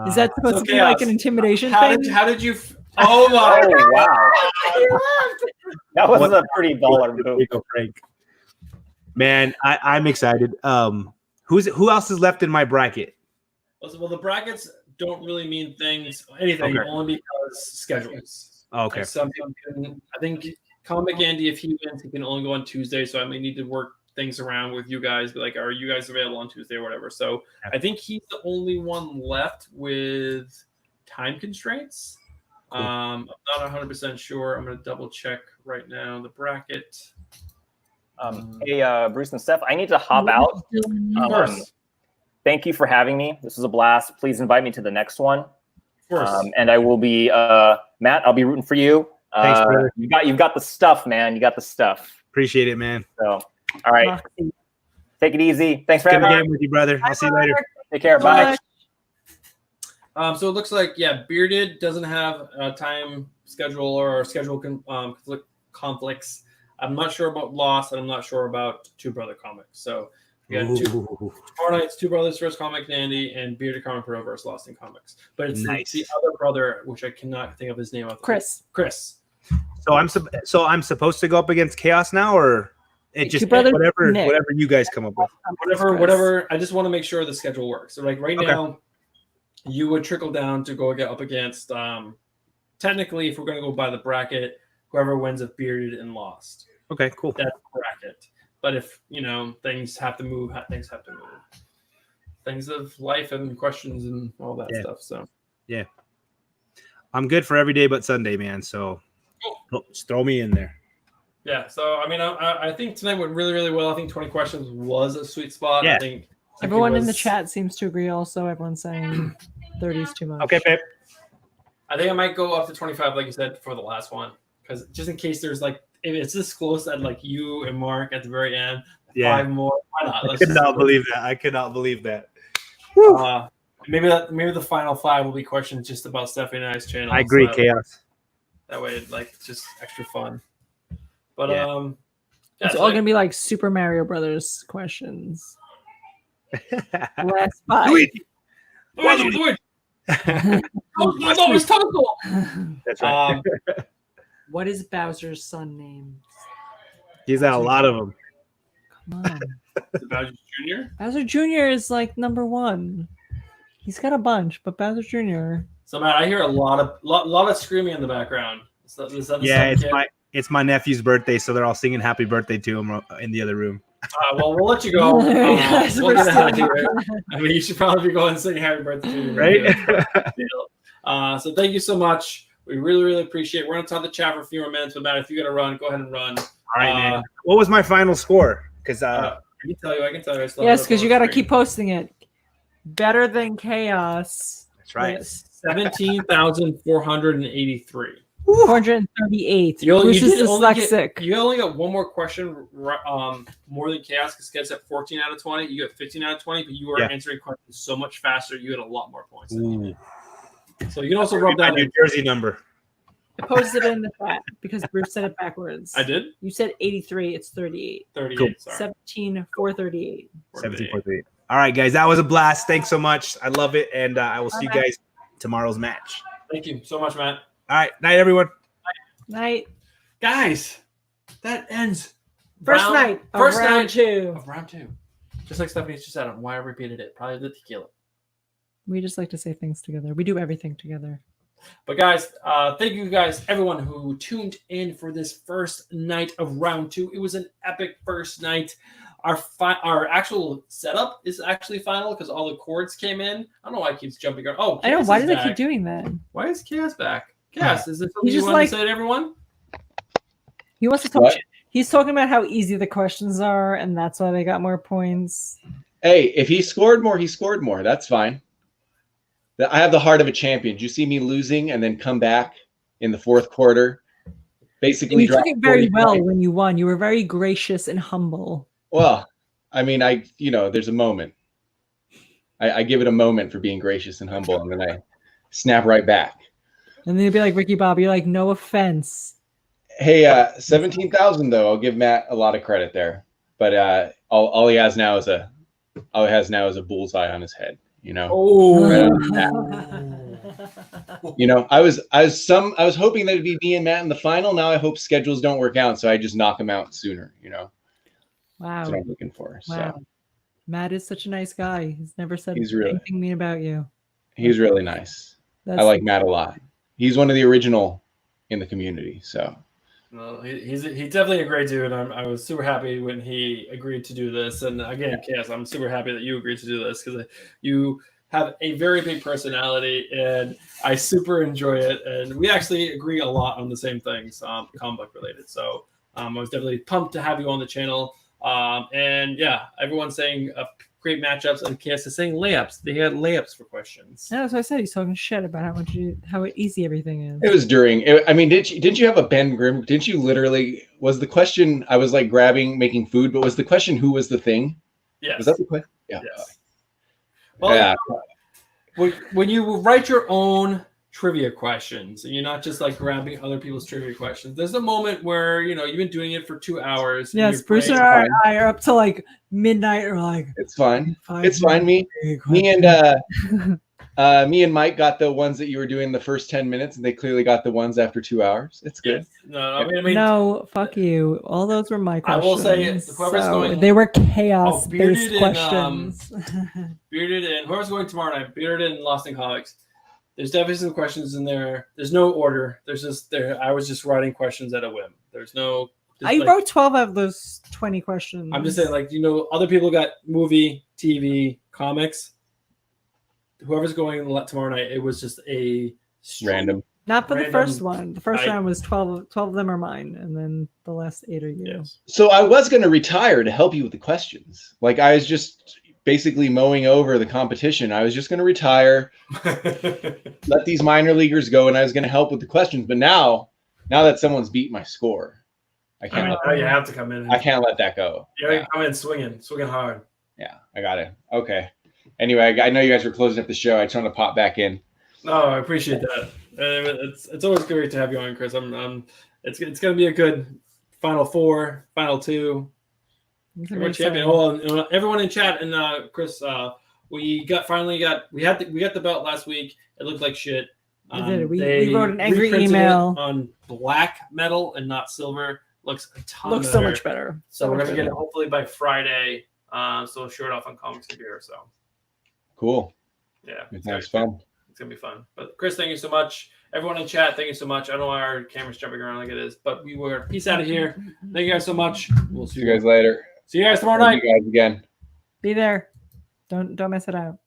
Is that supposed to be Chaos. like an intimidation How thing? did you? Oh my! Oh, wow. That was a pretty baller move. Frank. Man, I'm excited. Who else is left in my bracket? Well, the brackets don't really mean anything, Okay. only because schedules. Okay. Like some people I think Comic Andy, if he wins, he can only go on Tuesday. So I may need to work things around with you guys. Be like, are you guys available on Tuesday or whatever? So I think he's the only one left with time constraints. Cool. I'm not 100% sure. I'm going to double check right now the bracket. Hey, Bruce and Steph, I need to hop out. Of course. Thank you for having me. This was a blast. Please invite me to the next one. Of course. And I will be Matt. I'll be rooting for you. Thanks, brother. You've got the stuff, man. You got the stuff. Appreciate it, man. So, all right, take it easy. Thanks for Good having me. game with you, brother. I'll see you later. Take care. Bye. So it looks like, Bearded doesn't have a time schedule or schedule conflicts. I'm not sure about Lost, and I'm not sure about Two Brother Comics. So we got tomorrow night's Two Brothers versus Comic Andy and Bearded Comic Pro versus Lost in Comics. But it's Nice. the other brother, which I cannot think of his name. Chris. So I'm supposed to go up against Chaos now, or it just Two brothers, whatever Nick. you guys come up with. Whatever. I just want to make sure the schedule works. So like right Okay. now, you would trickle down to go get up against. Technically, if we're going to go by the bracket, whoever wins of Bearded and Lost. Okay, cool. That's the bracket. But if things have to move, things have to move. Things of life and questions and all that stuff. So I'm good for every day but Sunday, man. So just throw me in there. yeah. So I mean, I think tonight went really, really well. I think 20 questions was a sweet spot. Yeah. I think Everyone in the chat seems to agree also. Everyone's saying 30 is too much. Okay, babe. I think I might go up to 25, like you said, for the last one, because just in case there's like, if it's this close at like you and Mark at the very end, Yeah. 5 more. Why not? I could not believe that. I could not believe that. Maybe the final 5 will be questions just about Stephanie and I's channel. I agree, so Chaos. that way, it's just extra fun. But Yeah. It's all gonna be like Super Mario Brothers questions. Last 5. Luigi! No, it's topical. That's right. What is Bowser's son named? He's had a lot of them. Come on. Is it Bowser Jr.? Bowser Jr. is like number 1. He's got a bunch, but Bowser Jr. So Matt, I hear a lot of screaming in the background. Is that the Yeah, son kid? it's my nephew's birthday, so they're all singing happy birthday to him in the other room. Well, we'll let you go. Yes, We'll we're get out of still- here. I mean, you should probably be going and sing happy birthday to you. Right? So thank you so much. We really, really appreciate it. We're going to talk the chat for a few more minutes, but Matt, if you got to run, go ahead and run. All right, man. What was my final score? Because I can tell you. I still Yes, have it because you on got to screen. keep posting it. Better than Chaos. that's right. Yes. 17,483. 438. Bruce is dyslexic. You only got one more question more than Chaos, because Chaos at 14 out of 20. You got 15 out of 20, but you were answering questions so much faster. You had a lot more points. Ooh. So you can also rub that New in. Jersey number. I posted it in the chat because Bruce said it backwards. I did? You said 83. It's 38. 38, Cool. sorry. 17,438. 17.38. All right, guys. That was a blast. Thanks so much. I love it. And I will see you guys tomorrow's match. Thank you so much, Matt. All right. Night, everyone. Night. Guys, that ends First night of round 2. of round 2. Just like Stephanie just said, why I repeated it. Probably the tequila. We just like to say things together. We do everything together. But guys, thank you guys, everyone who tuned in for this first night of round 2. It was an epic first night. Our actual setup is actually final because all the chords came in. I don't know why it keeps jumping. Oh, I know. Chaos Why is do they back. keep doing that? Why is Chaos back? Chaos, is there something He's you just want like- to say to everyone? He wants to talk What? shit. He's talking about how easy the questions are, and that's why they got more points. Hey, if he scored more, he scored more. That's fine. I have the heart of a champion. Did you see me losing and then come back in the fourth quarter? Basically, You took it very 40 well points. when you won. You were very gracious and humble. Well, I mean, there's a moment. I give it a moment for being gracious and humble, and then I snap right back. And then you'd be like, Ricky Bobby, you're like, no offense. Hey, 17,000 though. I'll give Matt a lot of credit there, but all he has now is a bullseye on his head. You know. Oh. Right on Matt. You know, I was hoping that it'd be me and Matt in the final. Now I hope schedules don't work out, so I just knock him out sooner. You know. Wow. That's what I'm looking for. Wow. So. Matt is such a nice guy. He's never said Really, anything mean about you. He's really nice. I like Matt a lot. He's one of the original in the community. So. Well, he's definitely a great dude. I was super happy when he agreed to do this. And again, Cass, I'm super happy that you agreed to do this because you have a very big personality and I super enjoy it. And we actually agree a lot on the same things, comic book related. So I was definitely pumped to have you on the channel. And yeah, everyone's saying great matchups, and Cass is saying layups. They had layups for questions. Yeah, that's what I said. He's talking shit about how easy everything is. It was I mean, didn't you have a Ben Grimm? Didn't you literally? Was the question? I was like making food, but was the question who was the thing? Yes. Was that the question? Yeah. Yes. Well, Yeah. when you write your own trivia questions and you're not just like grabbing other people's trivia questions, there's a moment where you've been doing it for 2 hours. Yes, Bruce and I are up to like midnight or like it's fine. It's fine. Me and Mike got the ones that you were doing the first 10 minutes, and they clearly got the ones after 2 hours. It's good. Yes. No, I mean, no, fuck you. All those were my questions. I will say, whoever's going, they were chaos-based questions. Bearded and whoever's going tomorrow night, Bearded and Lost in Comics. There's definitely some questions in there. There's no order. There's just there. I was just writing questions at a whim. There's no. I wrote 12 of those 20 questions. I'm just saying, like, other people got movie, TV, comics. Whoever's going tomorrow night, it was just a random. Not for the first one. The first round was 12 of them are mine, and then the last 8 are you. Yes. So I was going to retire to help you with the questions. Like, I was just basically mowing over the competition. I was just going to retire, let these minor leaguers go, and I was going to help with the questions. But now that someone's beat my score, I can't. You have to come in. I can't let that go. You come in swinging hard. Yeah, I got it. Okay. Anyway, I know you guys were closing up the show. I just want to pop back in. No, I appreciate that. It's always great to have you on, Chris. It's going to be a good Final Four, Final Two. We're champion. Well, everyone in chat and Chris, we got the belt last week. It looked like shit. We wrote an angry email on black metal and not silver. Looks a ton better. So much better. So we're gonna get it hopefully by Friday. So short off on comics and beer. So cool. Yeah, it's fun. It's gonna be fun. But Chris, thank you so much. Everyone in chat, thank you so much. I don't know why our camera's jumping around like it is, but we were peace out of here. Thank you guys so much. We'll see you guys later. See you guys tomorrow night. You guys again. Be there. Don't mess it out.